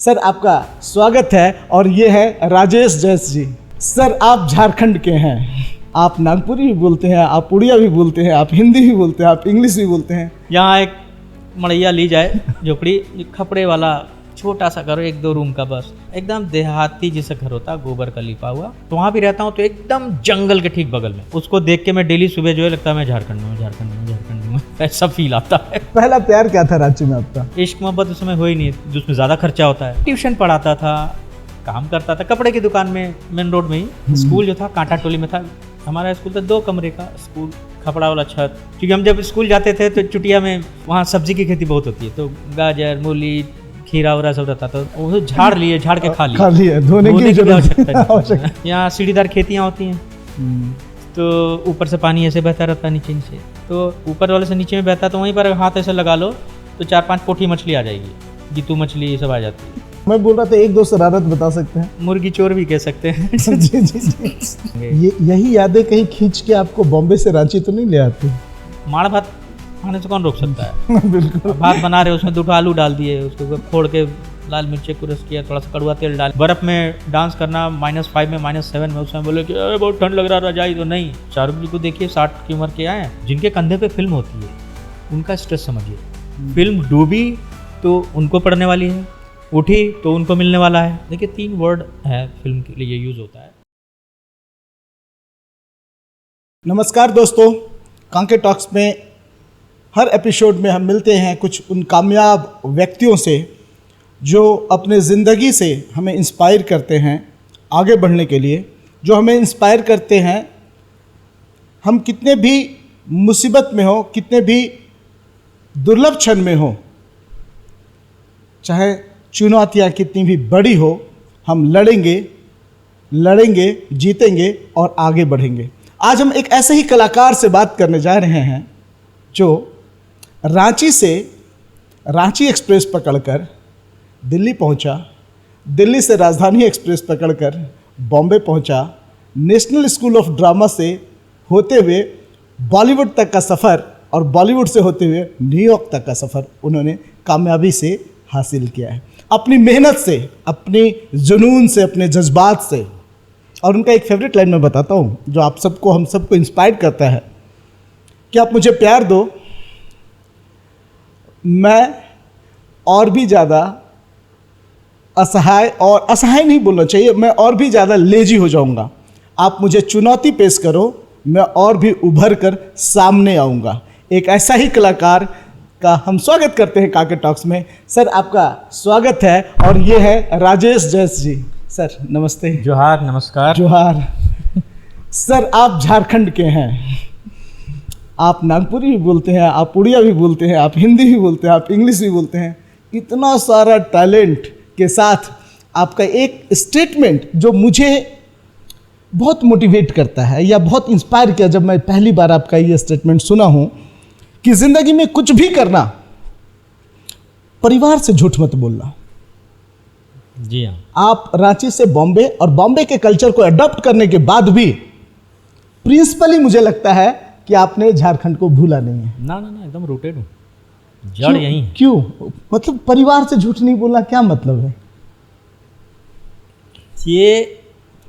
Sir आपका स्वागत है और ये है राजेश जैस जी। सर आप झारखंड के हैं, आप नागपुरी भी बोलते हैं, आप उड़िया भी बोलते हैं, आप हिंदी भी बोलते हैं, आप इंग्लिश भी बोलते हैं। यहाँ एक मड़ैया ली जाए, झोपड़ी खपड़े वाला छोटा सा घर, 1-2 रूम का, बस एकदम देहाती जैसा घर होता है, गोबर का लिपा हुआ। तो वहाँ भी रहता हूँ तो एकदम जंगल के ठीक बगल में। उसको देख के मैं डेली सुबह जो है लगता है मैं झारखंड में हूँ, ऐसा फील आता है। पहला प्यार क्या था रांची में आपका? इश्क मोहब्बत उस समय हो ही नहीं, जिसमें ज़्यादा खर्चा होता है। ट्यूशन पढ़ाता था, काम करता था कपड़े की दुकान में, मेन रोड में ही। स्कूल जो था कांटा टोली में था। हमारा स्कूल था 2 कमरे का स्कूल, खपड़ा वाला छत। क्योंकि हम जब स्कूल जाते थे तो चुटिया में वहाँ सब्जी की खेती बहुत होती है, तो गाजर मूली खीरा वगैरह सब रहता था, तो वो झाड़ लिए, झाड़ के खा लिए, धोने की आवश्यकता नहीं। यहाँ सीढ़ीदार खेतियाँ होती हैं, तो ऊपर से पानी ऐसे बहता रहता है नीचे से, तो ऊपर वाले से नीचे में बहता, तो वहीं पर हाथ ऐसे लगा लो तो 4-5 पोठी मछली आ जाएगी, जीतू मछली ये सब आ जाती है। मैं बोल रहा था 1-2 शरारत बता सकते हैं? मुर्गी चोर भी कह सकते हैं। जी। यही यादें कहीं खींच के आपको बॉम्बे से रांची तो नहीं ले आती? माड़ भात खाने से कौन रोक सकता है? बिल्कुल। भात बना रहे, उसमें 2 आलू डाल दिए, उसको फोड़ के लाल मिर्ची क्रश किया, थोड़ा सा कड़वा तेल डाल, बर्फ में डांस करना, -5 में -7 में, उसमें बोले कि अरे बहुत ठंड लग रहा है रजाई, तो नहीं। शाहरुख जी को देखिए, 60 की उम्र के आए, जिनके कंधे पे फिल्म होती है, उनका स्ट्रेस समझिए। फिल्म डूबी तो उनको पड़ने वाली है, उठी तो उनको मिलने वाला है। देखिए 3 वर्ड है फिल्म के लिए यूज होता है। नमस्कार दोस्तों, कांके टॉक्स में हर एपिसोड में हम मिलते हैं कुछ उन कामयाब व्यक्तियों से जो अपने ज़िंदगी से हमें इंस्पायर करते हैं आगे बढ़ने के लिए, जो हमें इंस्पायर करते हैं हम कितने भी मुसीबत में हो, कितने भी दुर्लभ क्षण में हो, चाहे चुनौतियाँ कितनी भी बड़ी हो, हम लड़ेंगे, जीतेंगे और आगे बढ़ेंगे। आज हम एक ऐसे ही कलाकार से बात करने जा रहे हैं जो रांची एक्सप्रेस पकड़कर दिल्ली पहुंचा, दिल्ली से राजधानी एक्सप्रेस पकड़कर बॉम्बे पहुंचा, नेशनल स्कूल ऑफ ड्रामा से होते हुए बॉलीवुड तक का सफ़र और बॉलीवुड से होते हुए न्यूयॉर्क तक का सफ़र उन्होंने कामयाबी से हासिल किया है, अपनी मेहनत से, अपनी जुनून से, अपने जज्बात से। और उनका एक फेवरेट लाइन मैं बताता हूँ जो आप सबको, हम सबको इंस्पायर करता है कि आप मुझे प्यार दो, मैं और भी ज़्यादा असहाय नहीं बोलना चाहिए, मैं और भी ज़्यादा लेजी हो जाऊंगा। आप मुझे चुनौती पेश करो, मैं और भी उभर कर सामने आऊँगा। एक ऐसा ही कलाकार का हम स्वागत करते हैं कांके टॉक्स में। सर आपका स्वागत है और ये है राजेश जैस जी। सर नमस्ते। जोहार, नमस्कार। जोहार। सर आप झारखंड के हैं, आप नागपुरी भी बोलते हैं, आप उड़िया भी बोलते हैं, आप हिंदी भी बोलते हैं, आप इंग्लिश भी बोलते हैं। इतना सारा टैलेंट के साथ आपका एक स्टेटमेंट जो मुझे बहुत मोटिवेट करता है या बहुत इंस्पायर किया जब मैं पहली बार आपका ये स्टेटमेंट सुना हूँ कि ज़िंदगी में कुछ भी करना, परिवार से झूठ मत बोलना। जी हाँ। आप रांची से बॉम्बे और बॉम्बे के कल्चर को अडॉप्ट करने के बाद भी प्रिंसिपली मुझे लगता है कि आपने झारखंड को भूला नहीं है। ना, एकदम रूटेड हूँ, जड़ यहीं है। क्यों? मतलब परिवार से झूठ नहीं बोलना क्या मतलब है? ये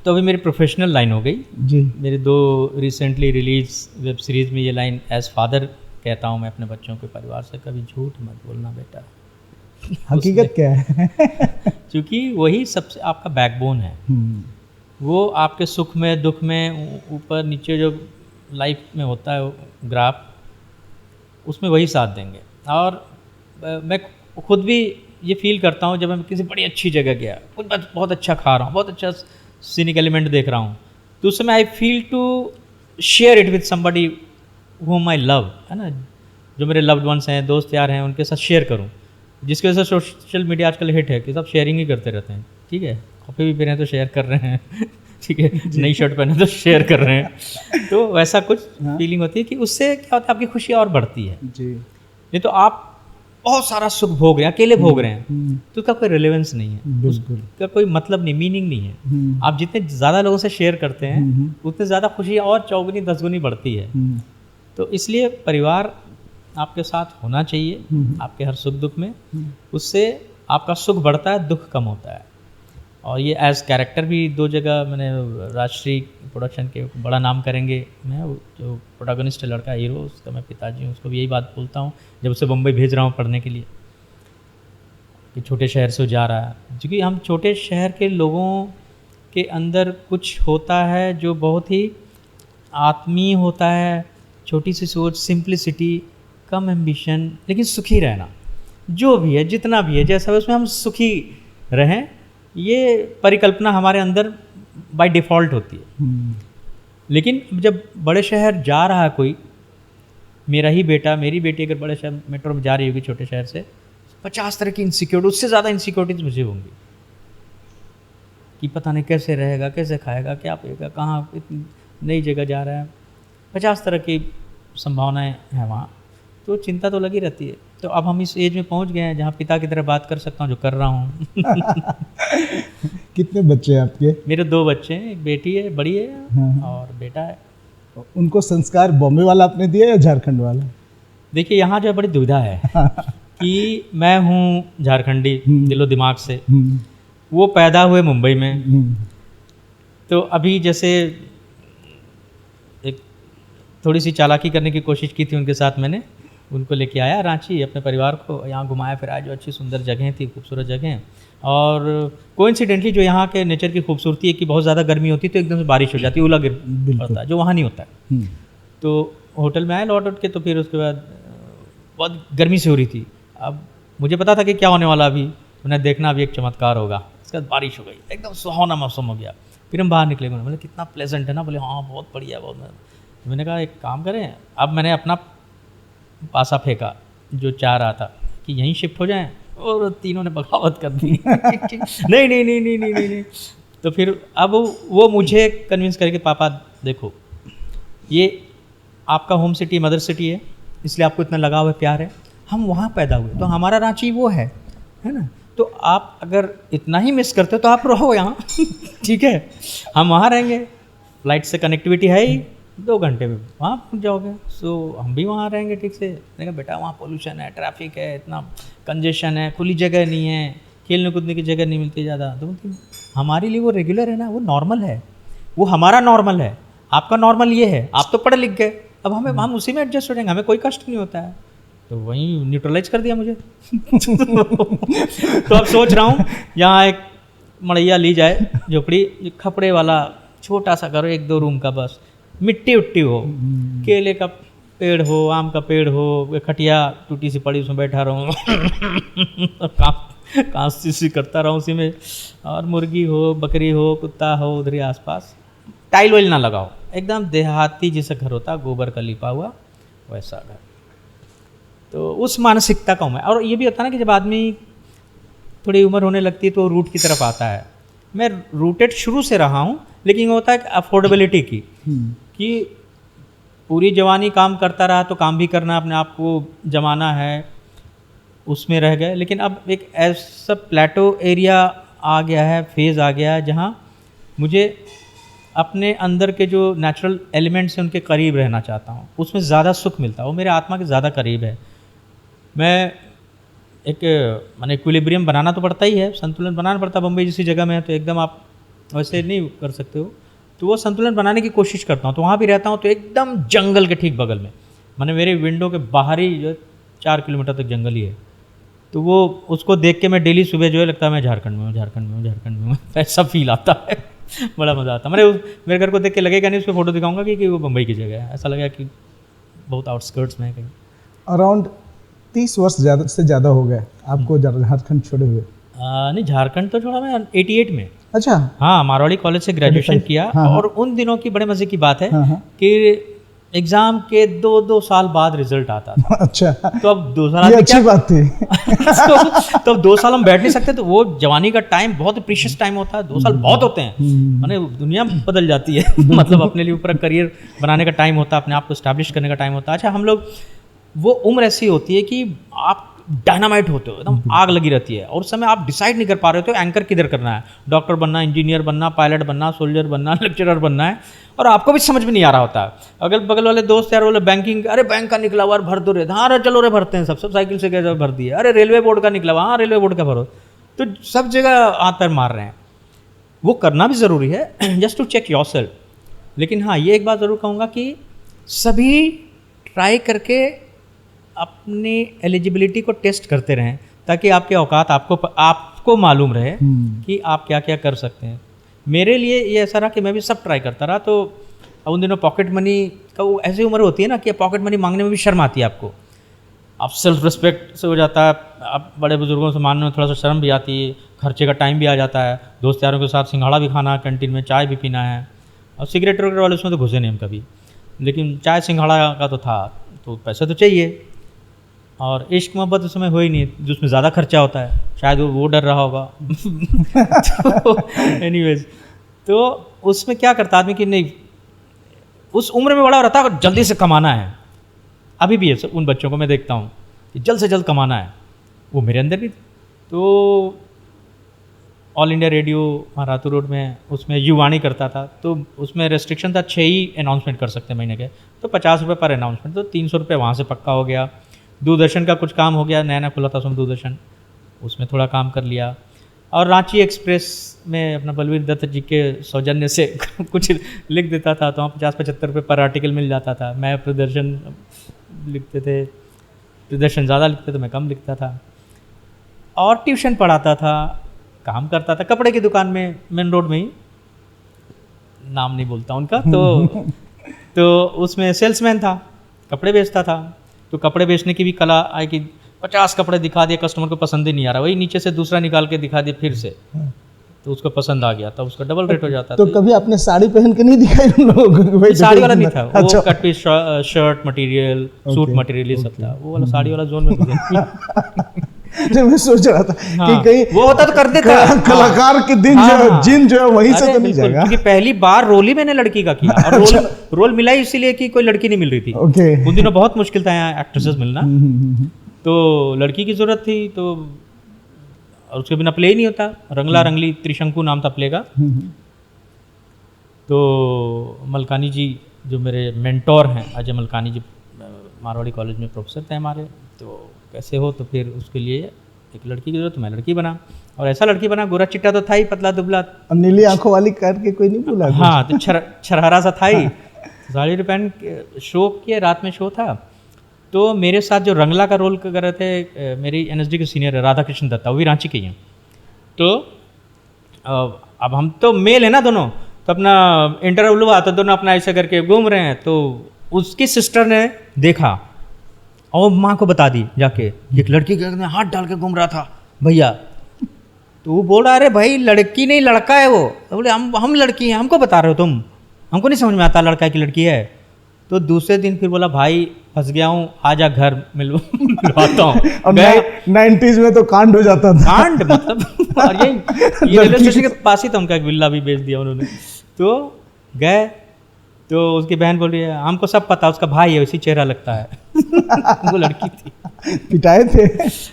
तो अभी मेरी प्रोफेशनल लाइन हो गई जी। मेरे 2 रिसेंटली रिलीज वेब सीरीज में ये लाइन एज फादर कहता हूँ मैं अपने बच्चों के, परिवार से कभी झूठ मत बोलना बेटा। हकीकत क्या है? क्योंकि वही सबसे आपका बैकबोन है। वो आपके सुख में, दुख में, ऊपर नीचे जो लाइफ में होता है ग्राफ, उसमें वही साथ देंगे। और मैं खुद भी ये फील करता हूँ जब मैं किसी बड़ी अच्छी जगह गया, कुछ बहुत अच्छा खा रहा हूँ, बहुत अच्छा सीनिक एलिमेंट देख रहा हूँ, तो उस समय I feel to share it with somebody whom I love, है ना, जो मेरे लव्ड वंस हैं, दोस्त यार हैं, उनके साथ शेयर करूँ। जिसकी वजह से सोशल मीडिया आजकल हिट है कि सब शेयरिंग ही करते रहते हैं। ठीक है, कॉफ़ी भी पी रहे हैं तो शेयर कर रहे हैं, ठीक है, नई शर्ट पहने तो शेयर कर रहे हैं। तो वैसा कुछ फीलिंग होती है कि उससे क्या होता है, आपकी खुशी और बढ़ती है जी। नहीं तो आप बहुत सारा सुख भोग रहे हैं, अकेले भोग रहे हैं, तो उसका कोई रिलेवेंस नहीं है, उसका कोई मतलब नहीं, मीनिंग नहीं है। आप जितने ज़्यादा लोगों से शेयर करते हैं उतने ज़्यादा खुशी और 4 गुनी 10 गुनी बढ़ती है। तो इसलिए परिवार आपके साथ होना चाहिए आपके हर सुख दुख में, उससे आपका सुख बढ़ता है, दुख कम होता है। और ये एज कैरेक्टर भी 2 जगह मैंने राजश्री प्रोडक्शन के बड़ा नाम करेंगे, मैं जो प्रोटैगनिस्ट है लड़का हीरो, उसका मैं पिताजी हूँ, उसको भी यही बात बोलता हूँ जब उसे मुंबई भेज रहा हूँ पढ़ने के लिए कि छोटे शहर से वो जा रहा है। क्योंकि हम छोटे शहर के लोगों के अंदर कुछ होता है जो बहुत ही आत्मीय होता है, छोटी सी सोच, सिंप्लिसिटी, कम एम्बिशन, लेकिन सुखी रहना, जो भी है जितना भी है जैसा है उसमें हम सुखी रहें, ये परिकल्पना हमारे अंदर बाय डिफ़ॉल्ट होती है। लेकिन जब बड़े शहर जा रहा है कोई, मेरा ही बेटा मेरी बेटी अगर बड़े शहर मेट्रो में जा रही होगी छोटे शहर से, 50 तरह की इनसिक्योरिटी, उससे ज़्यादा इनसिक्योरिटीज मुझे होंगी कि पता नहीं कैसे रहेगा, कैसे खाएगा, क्या पिएगा, कहाँ इतनी नई जगह जा रहा है, 50 तरह की संभावनाएं हैं वहाँ, तो चिंता तो लगी रहती है। तो अब हम इस एज में पहुँच गए हैं जहाँ पिता की तरह बात कर सकता हूँ, जो कर रहा हूँ। कितने बच्चे हैं आपके? मेरे 2 बच्चे हैं, एक बेटी है बड़ी है और बेटा है। उनको संस्कार बॉम्बे वाला आपने दिया या झारखंड वाला? देखिए यहाँ जो है बड़ी दुविधा है कि मैं हूँ झारखंडी दिलो दिमाग से, वो पैदा हुए मुंबई में। तो अभी जैसे एक थोड़ी सी चालाकी करने की कोशिश की थी उनके साथ, मैंने उनको लेके आया रांची, अपने परिवार को यहाँ घुमाया फिराया, जो अच्छी सुंदर जगहें थी, खूबसूरत जगहें। और कोइंसिडेंटली जो यहाँ के नेचर की खूबसूरती है कि बहुत ज़्यादा गर्मी होती है तो एकदम से बारिश हो जाती है, ओला गिर पड़ता है, जो वहाँ नहीं होता है। तो होटल में आए लौट के, तो फिर उसके बाद बहुत गर्मी से हो रही थी। अब मुझे पता था कि क्या होने वाला, अभी उन्हें देखना अभी एक चमत्कार होगा। उसके बाद बारिश हो गई, एकदम सुहावना मौसम हो गया। फिर हम बाहर निकले, बोले कितना प्लेजेंट है ना, बोले हाँ बहुत बढ़िया बहुत। मैंने कहा एक काम करें, अब मैंने अपना पासा फेंका जो चाह रहा था कि यहीं शिफ्ट हो जाएं, और तीनों ने बगावत कर दी। नहीं नहीं नहीं नहीं नहीं नहीं। तो फिर अब वो मुझे कन्विंस करके, पापा देखो ये आपका होम सिटी मदर सिटी है, इसलिए आपको इतना लगाव है, प्यार है, हम वहाँ पैदा हुए, तो हमारा रांची वो है ना, तो आप अगर इतना ही मिस करते हो तो आप रहो यहाँ। ठीक है, हम वहाँ रहेंगे, फ्लाइट से कनेक्टिविटी है ही, 2 घंटे में वहाँ पहुँच जाओगे, सो हम भी वहाँ रहेंगे ठीक से। मैंने कहा बेटा वहाँ पोल्यूशन है, ट्रैफिक है, इतना कंजेशन है, खुली जगह नहीं है, खेलने कूदने की जगह नहीं मिलती ज़्यादा। तो हमारे लिए वो रेगुलर है ना, वो नॉर्मल है, वो हमारा नॉर्मल है, आपका नॉर्मल ये है, आप तो पढ़े लिख गए, अब हम उसी में एडजस्ट हो जाएंगे, हमें कोई कष्ट नहीं होता है। तो वहीं न्यूट्रलाइज कर दिया मुझे। तो अब सोच रहा हूँ यहाँ एक मड़ैया ली जाए, झोपड़ी खपड़े वाला छोटा सा घर, 1-2 रूम का, बस मिट्टी उट्टी हो, केले का पेड़ हो, आम का पेड़ हो, खटिया टूटी सी पड़ी उसमें बैठा रहूँ कांसी सी करता रहूँ उसी में, और मुर्गी हो, बकरी हो, कुत्ता हो उधर ही आसपास, टाइल वाइल ना लगाओ, एकदम देहाती जैसा घर होता, गोबर का लिपा हुआ वैसा घर। तो उस मानसिकता का हूँ मैं। और ये भी होता है ना कि जब आदमी थोड़ी उम्र होने लगती है तो रूट की तरफ आता है। मैं रूटेड शुरू से रहा हूँ, लेकिन होता है अफोर्डेबिलिटी की, कि पूरी जवानी काम करता रहा तो काम भी करना, अपने आप को जमाना है, उसमें रह गए। लेकिन अब एक ऐसा प्लेटो एरिया आ गया है, फेज़ आ गया है, जहाँ मुझे अपने अंदर के जो नेचुरल एलिमेंट्स हैं उनके करीब रहना चाहता हूँ, उसमें ज़्यादा सुख मिलता है, वो मेरे आत्मा के ज़्यादा करीब है। मैं माने इक्विलिब्रियम बनाना तो पड़ता ही है, संतुलन बनाना पड़ता है। बम्बई जैसी जगह में है तो एकदम आप वैसे नहीं कर सकते हो, तो वो संतुलन बनाने की कोशिश करता हूँ। तो वहाँ भी रहता हूँ तो एकदम जंगल के ठीक बगल में, माने मेरे विंडो के बाहर ही जो 4 किलोमीटर तक जंगल ही है। तो वो उसको देख के मैं डेली सुबह जो है लगता है मैं झारखंड में हूँ, झारखंड में हूँ, झारखंड में हूँ, ऐसा फील आता है। बड़ा मज़ा आता है। मेरे घर को देख के लगेगा नहीं, उस पर फोटो दिखाऊंगा कि वो मुंबई की जगह है, ऐसा लगेगा कि बहुत आउटस्कर्ट्स में है कहीं। अराउंड 30 वर्ष से ज़्यादा हो गए आपको झारखंड छोड़े हुए? नहीं, झारखंड तो छोड़ा मैं 88 में। अच्छा। हाँ, मारवाड़ी कॉलेज से ग्रेजुएशन किया। हाँ, और उन दिनों की बड़े मज़े की बात है कि एग्ज़ाम के 2 साल बाद रिजल्ट आता था। अच्छा, तो अब 2 साल ये अच्छी बात थी। तो अब 2 साल हम बैठ नहीं सकते, तो वो जवानी का टाइम बहुत प्रीशियस टाइम होता है, 2 साल बहुत होते हैं, माने दुनिया बदल जाती है। मतलब अपने लिए ऊपर करियर बनाने का टाइम होता है, अपने आप को स्टैब्लिश करने का टाइम होता है। अच्छा, हम लोग वो उम्र ऐसी होती है कि आप डायनामाइट होते हो, एकदम आग लगी रहती है, और उस समय आप डिसाइड नहीं कर पा रहे हो एंकर किधर करना है, डॉक्टर बनना, इंजीनियर बनना, पायलट बनना, सोल्जर बनना, लेक्चरर बनना है, और आपको भी समझ में नहीं आ रहा होता। अगल बगल वाले दोस्त यार बोले बैंकिंग, अरे बैंक का निकला हुआ भर दो रे, हाँ अरे चलो रे भरते हैं, सब साइकिल से गए भर दिए, अरे रेलवे बोर्ड का निकला हुआ, हाँ रेलवे बोर्ड का भरो। तो सब जगह हाथ पैर मार रहे हैं। वो करना भी ज़रूरी है जस्ट टू चेक योरसेल्फ। लेकिन हाँ, ये एक बात ज़रूर कहूँगा कि सभी ट्राई करके अपनी एलिजिबिलिटी को टेस्ट करते रहें, ताकि आपके औकात आपको मालूम रहे कि आप क्या क्या कर सकते हैं। मेरे लिए ये ऐसा रहा कि मैं भी सब ट्राई करता रहा। तो उन दिनों पॉकेट मनी का वो ऐसी उम्र होती है ना कि पॉकेट मनी मांगने में भी शर्म आती है आपको, आप सेल्फ रिस्पेक्ट से हो जाता है, आप बड़े बुजुर्गों से मानने में थोड़ा सा शर्म भी आती है, खर्चे का टाइम भी आ जाता है, दोस्त यारों के साथ सिंघाड़ा भी खाना है, कैंटीन में चाय भी पीना है। और सिगरेट वगैरह वाले उसमें तो घुसे नहीं हम कभी, लेकिन चाय सिंघाड़ा का तो था, तो पैसे तो चाहिए। और इश्क मोहब्बत उस समय हो ही नहीं, जिसमें ज़्यादा खर्चा होता है, शायद वो डर रहा होगा तो एनीवेज, तो उसमें क्या करता आदमी कि नहीं, उस उम्र में बड़ा रहता है जल्दी से कमाना है। अभी भी है सब उन बच्चों को मैं देखता हूँ कि जल्द से जल्द कमाना है, वो मेरे अंदर भी। तो ऑल इंडिया रेडियो महारातू रोड में, उसमें युवाणी करता था, तो उसमें रेस्ट्रिक्शन था 6 ही अनाउंसमेंट कर सकते हैं महीने के, तो 50 रुपये पर अनाउंसमेंट, तो 300 रुपये वहाँ से पक्का हो गया। दूरदर्शन का कुछ काम हो गया, नया नया खुला था उसमें दूरदर्शन, उसमें थोड़ा काम कर लिया। और रांची एक्सप्रेस में अपना बलवीर दत्त जी के सौजन्य से कुछ लिख देता था, तो वहाँ 50-75 रुपये पर आर्टिकल मिल जाता था। मैं प्रदर्शन लिखते थे, प्रदर्शन ज़्यादा लिखते तो मैं कम लिखता था। और ट्यूशन पढ़ाता था, काम करता था कपड़े की दुकान में, मेन रोड में ही, नाम नहीं बोलता उनका, तो उसमें सेल्समैन था, कपड़े बेचता था। तो कपड़े बेचने की भी कला आई कि 50 कपड़े दिखा दिए, कस्टमर को पसंद ही नहीं आ रहा, वही नीचे से दूसरा निकाल के दिखा दिए फिर से, तो उसको पसंद आ गया, तब उसका डबल रेट हो जाता। तो कभी आपने साड़ी पहन के नहीं दिखाई उन लोगों को? साड़ी वाला नहीं था, अच्छा। वो cut piece shirt material, suit material ये सब था, वो वाला साड़ी वाला जोन में जब मैं सोच रहा था कि कहीं वो होता तो कर देता, कलाकार के दिन जो जिन जो है वहीं से तो नहीं जाएगा। क्योंकि पहली बार रोल ही मैंने लड़की का किया, और रोल मिला ही इसीलिए कि कोई लड़की नहीं मिल रही थी। उन दिनों बहुत मुश्किल था यहाँ एक्ट्रेसेस मिलना, तो लड़की की जरूरत थी, तो और उसके बिना प्ले ही नहीं होता। रंगला रंगली त्रिशंकु नाम था प्ले का। तो मलकानी जी जो मेरे मेंटोर हैं, अजय मलकानी जी मारवाड़ी कॉलेज में प्रोफेसर थे हमारे, तो कैसे हो, तो फिर उसके लिए एक लड़की की जरूरत, तो मैं लड़की बना, और ऐसा लड़की बना, गोरा चिट्टा तो था ही, पतला दुबला, नीली आंखों वाली करके कोई नहीं बोला। हाँ, तो छरहरा सा था ही। साड़ी रिपेंट शो किए, रात में शो था। तो मेरे साथ जो रंगला का रोल कर रहे थे, मेरी एनएसडी के सीनियर है राधा कृष्ण दत्ता, वो भी रांची के ही हैं। तो अब हम तो मेल है ना दोनों, तो अपना इंटरव्यू हुआ, तो दोनों अपना ऐसे करके घूम रहे हैं। तो उसकी सिस्टर ने देखा और माँ को बता दी जाके, एक लड़की के हाथ डाल के घूम रहा था भैया। तो वो बोल रहा, अरे भाई लड़की नहीं लड़का है वो। तो बोले हम लड़की हैं, हमको बता रहे हो तुम, हमको नहीं समझ में आता लड़का की लड़की है। तो दूसरे दिन फिर बोला, भाई फंस गया हूँ, आजा घर मिलवाता हूँ। अब 90s में तो कांड हो जाता था, कांड मतलब, और ये रेलवे स्टेशन के पास ही था उनका एक विल्ला भी बेच दिया उन्होंने। तो गए, तो उसकी बहन बोल रही है, हमको सब पता, उसका भाई है, उसी चेहरा लगता है। वो लड़की थी। पिटाए थे?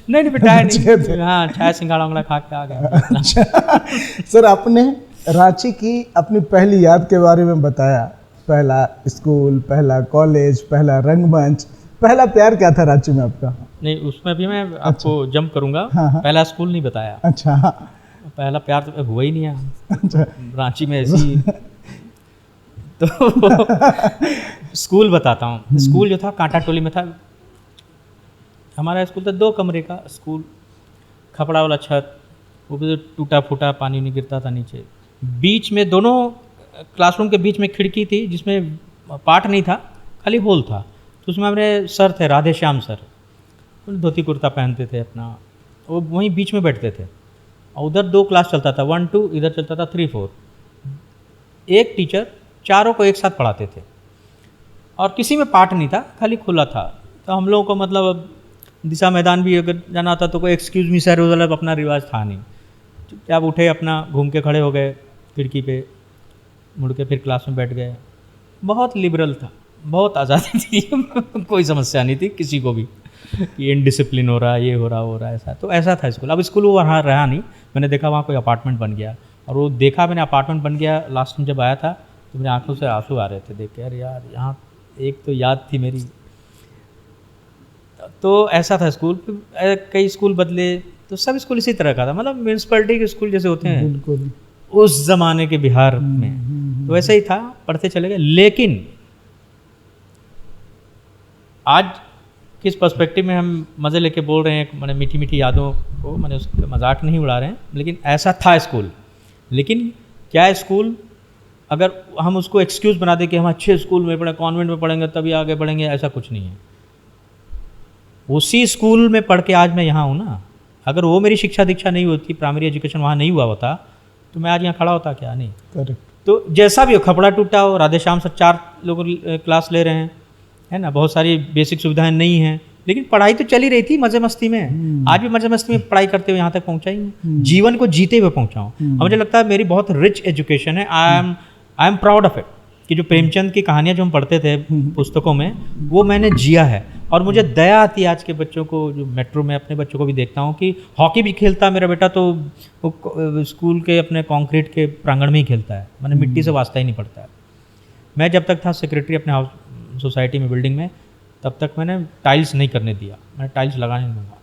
नहीं पिटाए नहीं, हाँ चाय सिंघाड़ा उंगड़ा खा के आ गया। अच्छा सर, आपने रांची की अपनी पहली याद के बारे में बताया, पहला स्कूल, पहला कॉलेज, पहला रंगमंच, पहला प्यार क्या था रांची में आपका? नहीं, उसमें भी मैं आपको जंप करूंगा। पहला स्कूल नहीं बताया। अच्छा, पहला प्यार तो हुआ ही नहीं है। अच्छा, रांची में ऐसी तो स्कूल बताता हूँ। स्कूल जो था कांटा टोली में था। हमारा स्कूल था 2 कमरे का स्कूल, खपड़ा वाला छत, वो भी टूटा फूटा, पानी नहीं गिरता था नीचे। बीच में दोनों क्लासरूम के बीच में खिड़की थी, जिसमें पार्ट नहीं था, खाली होल था। तो उसमें हमारे सर थे, राधे श्याम सर, धोती कुर्ता पहनते थे अपना, वो वहीं बीच में बैठते थे। और उधर 2 क्लास चलता था, 1-2, इधर चलता था 3-4। एक टीचर चारों को एक साथ पढ़ाते थे, और किसी में पार्ट नहीं था, खाली खुला था। तो हम लोगों को मतलब दिशा मैदान भी अगर जाना था तो कोई एक्सक्यूज़ मी सर वाला अपना रिवाज था नहीं। चुपचाप उठे, अपना घूम के खड़े हो गए खिड़की पे, मुड़ के फिर क्लास में बैठ गए। बहुत लिबरल था, बहुत आज़ादी थी, कोई समस्या नहीं थी किसी को भी। कि इनडिसिप्लिन हो रहा है, ये हो रहा, ऐसा। तो ऐसा था स्कूल। अब स्कूल वो वहाँ रहा नहीं, मैंने देखा वहाँ कोई अपार्टमेंट बन गया, और वो देखा मैंने अपार्टमेंट बन गया, लास्ट टाइम जब आया था तो मेरी आंखों से आंसू आ रहे थे देख के, अरे यार यहाँ एक तो याद थी मेरी। तो ऐसा था स्कूल। फिर कई स्कूल बदले, तो सब स्कूल इसी तरह का था, मतलब म्यूनसिपैलिटी के स्कूल जैसे होते हैं बिल्कुल उस ज़माने के बिहार में, तो वैसे ही था, पढ़ते चले गए। लेकिन आज किस पर्सपेक्टिव में हम मज़े लेके बोल रहे हैं, मैंने मीठी मीठी यादों को, मैंने उसका मजाक नहीं उड़ा रहे हैं, लेकिन ऐसा था स्कूल। लेकिन क्या स्कूल अगर हम उसको एक्सक्यूज़ बना दें कि हम अच्छे स्कूल में पढ़े, कॉन्वेंट में पढ़ेंगे तभी आगे बढ़ेंगे, ऐसा कुछ नहीं है। उसी स्कूल में पढ़ के आज मैं यहाँ हूँ ना। अगर वो मेरी शिक्षा दीक्षा नहीं होती, प्राइमरी एजुकेशन वहाँ नहीं हुआ होता, तो मैं आज यहाँ खड़ा होता क्या? नहीं। करेक्ट। तो जैसा भी हो, खपड़ा टूटा हो, राधे श्याम से 4 लोग क्लास ले रहे हैं, है ना, बहुत सारी बेसिक सुविधाएं नहीं हैं, लेकिन पढ़ाई तो चल ही रही थी मज़े मस्ती में। आज भी मज़े मस्ती में पढ़ाई करते हुए यहाँ तक पहुँचा ही हूँ, जीवन को जीते हुए पहुँचा हूँ। और मुझे लगता है मेरी बहुत रिच एजुकेशन है। I am proud of it कि जो प्रेमचंद की कहानियाँ जो हम पढ़ते थे पुस्तकों में, वो मैंने जिया है। और मुझे दया आती है आज के बच्चों को, जो मेट्रो में अपने बच्चों को भी देखता हूँ कि हॉकी भी खेलता मेरा बेटा, तो वो स्कूल के अपने कंक्रीट के प्रांगण में ही खेलता है, मैंने मिट्टी से वास्ता ही नहीं पड़ता है। मैं जब तक था सेक्रेटरी अपने हाउस सोसाइटी में, बिल्डिंग में, तब तक मैंने टाइल्स नहीं करने दिया, मैंने टाइल्स लगाने नहीं दूंगा।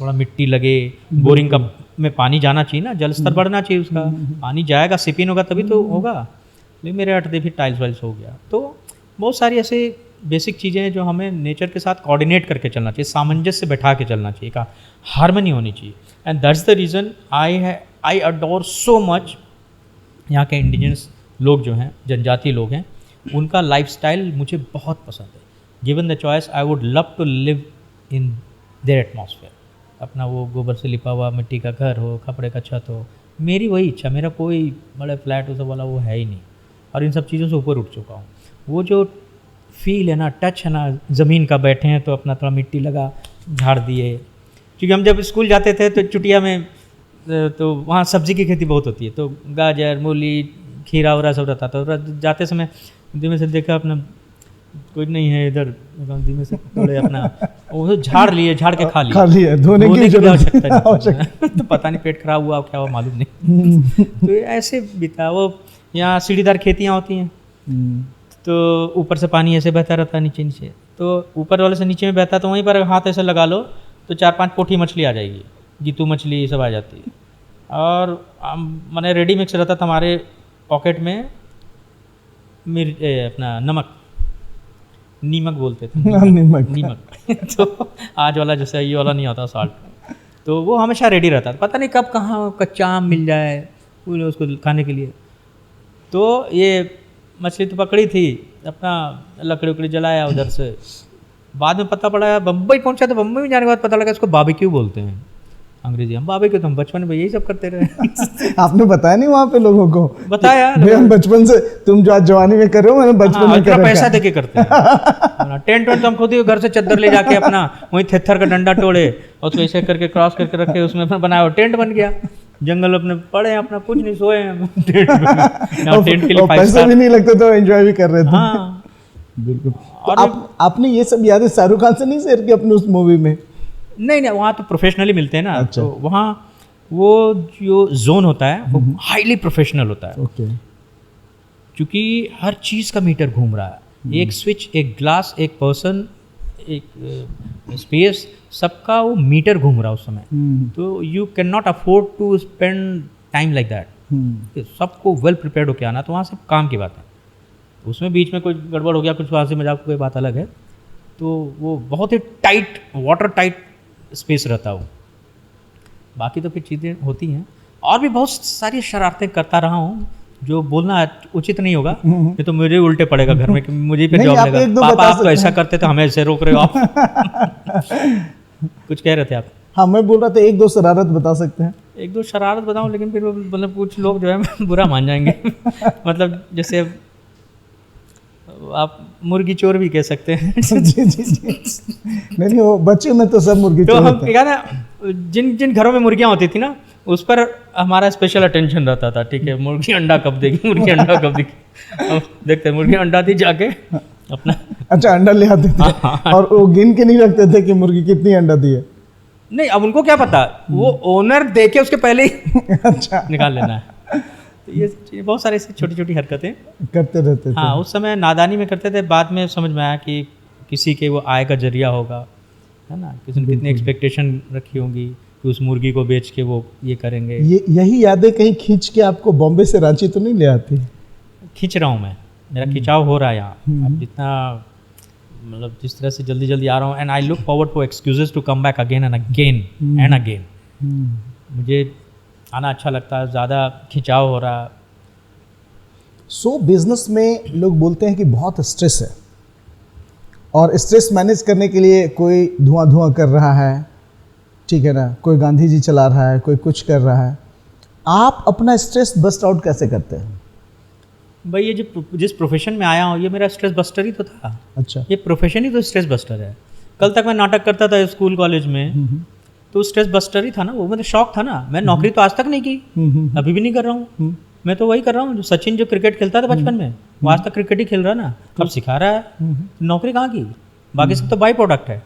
थोड़ा मिट्टी लगे, बोरिंग का में पानी जाना चाहिए ना, जल स्तर बढ़ना चाहिए उसका, पानी जाएगा, सिपिन होगा तभी तो होगा। लेकिन मेरे अटते भी टाइल्स वाइल्स हो गया। तो बहुत सारी ऐसे बेसिक चीज़ें हैं जो हमें नेचर के साथ कोऑर्डिनेट करके चलना चाहिए, सामंजस्य से बैठा के चलना चाहिए, का हारमनी होनी चाहिए। And that's the reason I adore so much यहाँ के इंडिजिनस लोग जो हैं, जनजातीय लोग हैं, उनका लाइफस्टाइल मुझे बहुत पसंद है। Given the choice I would love to live in their atmosphere. अपना वो गोबर से लिपा हुआ मिट्टी का घर हो, खपड़े का छत हो, मेरी वही इच्छा। मेरा कोई बड़े फ्लैट उस वाला वो है ही नहीं, और इन सब चीज़ों से ऊपर उठ चुका हूँ। वो जो फील है ना, टच है ना, ज़मीन का, बैठे हैं तो अपना थोड़ा मिट्टी लगा, झाड़ दिए। क्योंकि हम जब स्कूल जाते थे तो चुटिया में, तो वहाँ सब्ज़ी की खेती बहुत होती है, तो गाजर, मूली, खीरा वगैरह सब रहता था। तो जाते समय धीमे से देखा, अपना कोई नहीं है इधर, धीमे से थोड़े अपना वो झाड़ लिए, झाड़ के खा लिए, धोने की आवश्यकता नहीं। तो पता नहीं पेट खराब हुआ क्या हुआ, मालूम नहीं। तो ऐसे बीता। वो यहाँ सीढ़ीदार खेतियाँ होती हैं, तो ऊपर से पानी ऐसे बहता रहता है नीचे नीचे, तो ऊपर वाले से नीचे में बहता, तो वहीं पर हाथ ऐसे लगा लो तो 4-5 पोठी मछली आ जाएगी, गीतू मछली ये सब आ जाती है। और मैंने रेडी मिक्स रहता था हमारे पॉकेट में, अपना नीमक बोलते थे, नीमक। तो आज वाला जैसे ये वाला नहीं होता सॉल्ट, तो वो हमेशा रेडी रहता था। पता नहीं कब कहाँ कच्चा आम मिल जाए उसको खाने के लिए। तो ये मछली तो पकड़ी थी, अपना लकड़ी उकड़ी जलाया उधर से। बाद में पता पड़ा, बम्बई पहुंचा, तो बम्बई में जाने के बाद पता लगा इसको बारबेक्यू बोलते हैं अंग्रेजी। हम बारबेक्यू, तो हम बचपन में यही सब करते रहे। आपने बताया नहीं वहाँ पे लोगों को? बताया हम बचपन से, तुम जो आज जवानी में कर रहे हो मैंने बचपन में कर पैसा देके करते हैं। टेंट वेंट तो हम खुद ही घर से चद्दर ले जाके अपना वहीं थेथर का डंडा तोड़े और उसको ऐसे करके क्रॉस करके रखे, उसमें अपना बनाया, टेंट बन गया। जंगल अपने पड़े हैं, अपना कुछ नहीं, सोए हैं टेंट के लिए। पैसा भी नहीं लगता तो एंजॉय भी कर रहे थे। हाँ बिल्कुल। तो आपने ये सब यादें शाहरुख खान से नहीं शेयर की अपने उस मूवी में? नहीं, वहाँ तो प्रोफेशनली मिलते हैं ना। अच्छा। तो वहाँ वो जो जोन होता है वो हाईली प्रोफेशनल होता है। ओके। क्योंकि हर चीज़ का मीटर घूम रहा है, एक स्विच, एक ग्लास, एक पर्सन, एक स्पेस, सबका वो मीटर घूम रहा है उस समय। तो you can not afford to spend time like that. सबको वेल प्रिपेयर्ड होकर आना, तो वहाँ सब काम की बात है। उसमें बीच में कोई गड़बड़ हो गया, कुछ वहाँ से मजाक, कोई बात अलग है। तो वो बहुत ही टाइट, वाटर टाइट स्पेस रहता है वो। बाकी तो फिर चीज़ें होती हैं, और भी बहुत सारी शरारतें करता रहा हूँ जो बोलना उचित नहीं होगा, ये तो मुझे उल्टे पड़ेगा घर में कि मुझे पे जॉब लगेगा। पापा आप तो ऐसा करते थे, हमें ऐसे रोक रहे हो आप। कुछ कह रहे थे आप? हाँ, मैं बोल रहा था 1-2 शरारत बता सकते हैं। 1-2 शरारत बताऊं, लेकिन फिर मतलब कुछ लोग जो है बुरा मान जाएंगे। मतलब जैसे आप मुर्गी चोर भी कह सकते हैं। जी। नहीं, वो बच्चे में तो सब मुर्गी चोर होते हैं। तो हम ना, जिन घरों में मुर्गियाँ होती थी ना, उस पर हमारा स्पेशल अटेंशन रहता था। ठीक है, मुर्गी अंडा कब देगी, मुर्गी अंडा कब देगी। हम देखते मुर्गी अंडा दी, जाके अपना अच्छा, अंडा ले आते थे और वो गिन के नहीं रखते थे कि मुर्गी कितनी अंडा दी है? नहीं, अब उनको क्या पता, वो ओनर देके उसके पहले ही अच्छा, निकाल लेना है। तो ये बहुत सारे ऐसी छोटी छोटी हरकतें करते रहते थे। हाँ उस समय नादानी में करते थे, बाद में समझ में आया कि किसी के वो आय का जरिया होगा, है ना, किसी ने कितनी एक्सपेक्टेशन रखी होंगी कि उस मुर्गी को बेच के वो ये करेंगे। यही यादें कहीं खींच के आपको बॉम्बे से रांची तो नहीं ले आती? खींच रहा हूँ मैं, मेरा खिंचाव हो रहा है यहाँ। अब जितना मतलब जिस तरह से जल्दी जल्दी आ रहा हूँ, and I look forward to excuses to come back again and again and again. मुझे आना अच्छा लगता है, ज़्यादा खिंचाव हो रहा है। सो बिजनेस में लोग बोलते हैं कि बहुत स्ट्रेस है और स्ट्रेस मैनेज करने के लिए कोई धुआं कर रहा है, ठीक है ना, कोई गांधी जी चला रहा है, कोई कुछ कर रहा है। आप अपना स्ट्रेस बस्ट आउट कैसे करते हैं? भाई ये जो जिस प्रोफेशन में आया हूँ ये मेरा स्ट्रेस बस्टर ही तो था। अच्छा, ये प्रोफेशन ही तो स्ट्रेस बस्टर है। कल तक मैं नाटक करता था स्कूल कॉलेज में, तो स्ट्रेस बस्टर ही था ना वो, मेरा शौक था ना। मैं नौकरी तो आज तक नहीं की, अभी भी नहीं कर रहा हूँ। मैं तो वही कर रहा हूँ जो सचिन जो क्रिकेट खेलता था बचपन में, वो आज तक क्रिकेट ही खेल रहा है ना, अब सिखा रहा है। नौकरी कहाँ की, बाकी सब तो बाई प्रोडक्ट है।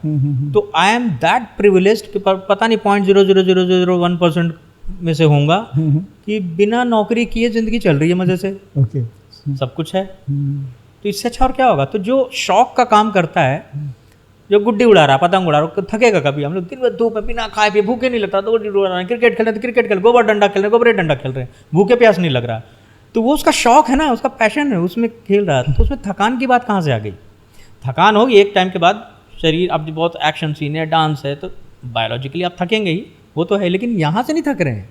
तो आई एम दैट प्रिविलेज्ड कि पता नहीं 0.00001% में से होऊंगा कि बिना नौकरी किए जिंदगी चल रही है मजे से, ओके, सब कुछ है। तो इससे अच्छा और क्या होगा। तो जो शौक का काम करता है, जो गुड्डी उड़ा रहा, पतंग उड़ा रहा, थकेगा कभी? हम लोग दिन भर धूप में बिना खाए पिए भूखे नहीं लगता, तो गुड्डी उड़ा रहे हैं, क्रिकेट खेल रहे हैं, क्रिकेट खेल, गोबर डंडा खेल रहे हैं, गोबरे डंडा खेल रहे हैं, भूखे प्यास नहीं लग रहा। तो वो उसका शौक है ना, उसका पैशन है, उसमें खेल रहा है। तो उसमें थकान की बात कहाँ से आ गई? थकान होगी एक टाइम के बाद, शरीर अब बहुत एक्शन सीन है, डांस है, तो बायोलॉजिकली आप थकेंगे ही, वो तो है, लेकिन यहाँ से नहीं थक रहे हैं।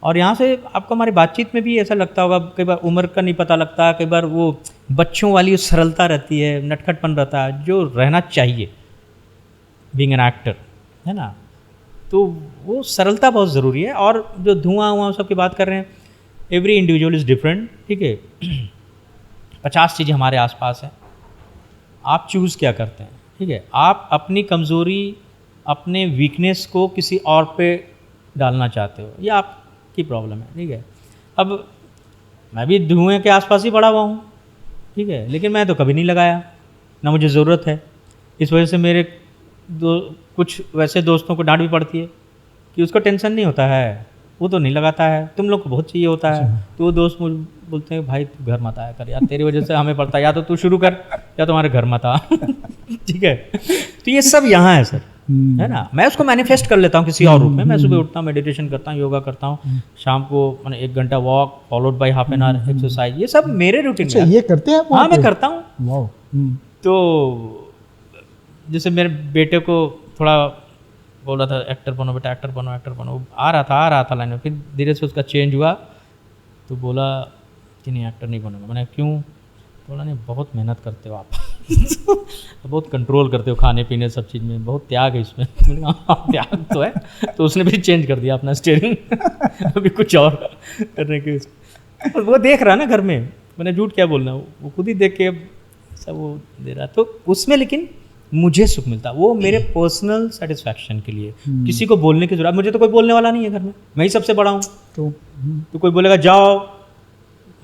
और यहाँ से आपको हमारी बातचीत में भी ऐसा लगता होगा, कई बार उम्र का नहीं पता लगता, कई बार वो बच्चों वाली सरलता रहती है, नटखटपन रहता है, जो रहना चाहिए बीइंग एन एक्टर, है ना। तो वो सरलता बहुत ज़रूरी है। और जो धुआं सब की बात कर रहे हैं, एवरी इंडिविजुअल इज़ डिफरेंट, ठीक है। 50 चीज़ें हमारे आसपास हैं, आप चूज़ क्या करते हैं, ठीक है। आप अपनी कमज़ोरी, अपने वीकनेस को किसी और पे डालना चाहते हो, ये आपकी प्रॉब्लम है, ठीक है। अब मैं भी धुएं के आसपास ही पड़ा हुआ हूँ, ठीक है, लेकिन मैं तो कभी नहीं लगाया, ना मुझे ज़रूरत है। इस वजह से मेरे कुछ वैसे दोस्तों को डांट भी पड़ती है कि उसको टेंशन नहीं होता है, वो तो नहीं लगाता है, तुम लोग को बहुत चाहिए होता है। तो वो दोस्त मुझे बोलते हैं भाई तू घर मत आया कर यार, तेरी वजह से हमें पड़ता है, या तो तू शुरू कर या तुम्हारे घर मत आ। ठीक है। तो ये सब यहाँ है सर, है ना। मैं उसको मैनिफेस्ट कर लेता हूँ किसी और रूप में। मैं सुबह उठता हूँ, मेडिटेशन करता हूँ, योगा करता हूँ, शाम को मैंने 1 घंटा walk followed by half an hour exercise, ये सब मेरे रूटीन में। ये करते हैं आप? हाँ मैं करता हूँ। वाओ। तो जैसे मेरे बेटे को थोड़ा बोला था एक्टर बनो बेटा, एक्टर बनो, एक्टर बनो, आ रहा था लाइन में, फिर धीरे से उसका चेंज हुआ, तो बोला कि नहीं एक्टर नहीं बनूंगा। मैंने क्यों? बोला नहीं बहुत मेहनत करते हो आप। बहुत कंट्रोल करते हो खाने पीने सब चीज़ में, बहुत त्याग है इसमें। मैंने कहा हाँ त्याग तो है। तो उसने भी चेंज कर दिया अपना स्टीयरिंग, अभी कुछ और करने के। और वो देख रहा ना घर में, मैंने झूठ क्या बोलना, वो खुद ही देख के सब वो दे रहा। तो उसमें लेकिन मुझे सुख मिलता, वो मेरे पर्सनल सेटिस्फैक्शन के लिए। किसी को बोलने की जरूरत, मुझे तो कोई बोलने वाला नहीं है घर में, मैं ही सबसे बड़ा हूँ। तो कोई बोलेगा जाओ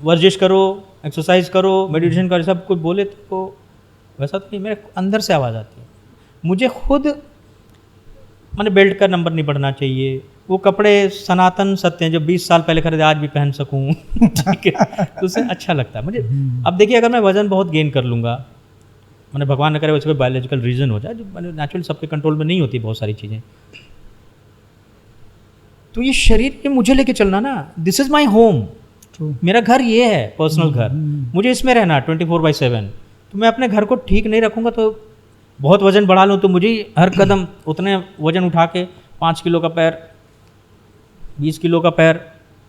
वर्जिश करो, एक्सरसाइज करो, मेडिटेशन करो, सब कुछ बोले तो वैसा तो नहीं, मेरे अंदर से आवाज़ आती है। मुझे खुद मैंने बेल्ट का नंबर नहीं बढ़ना चाहिए, वो कपड़े सनातन सत्य हैं जो 20 साल पहले खरीदे आज भी पहन सकूँ। ठीक है, तो उससे अच्छा लगता है मुझे। अब देखिए अगर मैं वज़न बहुत गेन कर लूँगा, मैंने भगवान न करे वैसे कोई बायोलॉजिकल रीज़न हो जाए, जो नेचुरल सबके कंट्रोल में नहीं होती बहुत सारी चीज़ें, तो ये शरीर ये मुझे लेके चलना ना, दिस इज़ माई होम। मेरा घर ये है, पर्सनल घर, मुझे इसमें रहना 24/7। तो मैं अपने घर को ठीक नहीं रखूँगा तो बहुत वज़न बढ़ा लूँ तो मुझे हर कदम उतने वज़न उठा के 5 किलो का पैर, 20 किलो का पैर,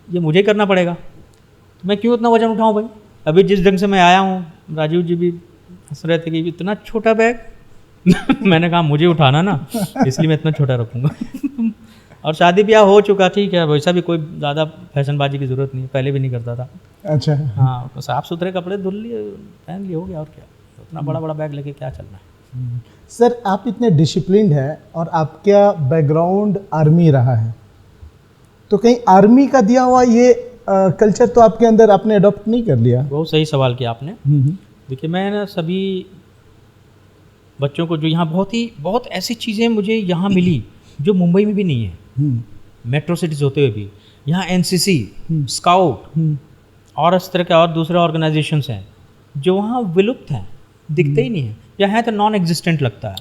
ये मुझे ही करना पड़ेगा। तो मैं क्यों इतना वज़न उठाऊँ भाई? अभी जिस ढंग से मैं आया हूँ, राजीव जी भी हंस रहे थे कि इतना छोटा बैग। मैंने कहा मुझे उठाना ना, इसलिए मैं इतना छोटा रखूँगा। और शादी ब्याह हो चुका, ठीक है, वैसा भी कोई ज़्यादा फैशनबाजी की ज़रूरत नहीं, पहले भी नहीं करता था। अच्छा। हाँ, तो साफ़ सुथरे कपड़े धुल लिए, पहन लिए, हो गया। और क्या, उतना बड़ा बड़ा बैग लेके क्या चलना है। सर आप इतने डिसिप्लिन्ड हैं और आपका बैकग्राउंड आर्मी रहा है, तो कहीं आर्मी का दिया हुआ ये कल्चर तो आपके अंदर आपने अडॉप्ट नहीं कर लिया? बहुत सही सवाल किया आपने। देखिए मैं ना सभी बच्चों को जो यहाँ बहुत ऐसी चीज़ें मुझे यहाँ मिली जो मुंबई में भी नहीं है, मेट्रो सिटीज़ होते हुए भी। यहाँ एनसीसी, स्काउट और इस तरह के और दूसरे ऑर्गेनाइजेशंस हैं जो वहाँ विलुप्त हैं, दिखते ही नहीं हैं, या है तो नॉन एग्जिस्टेंट लगता है।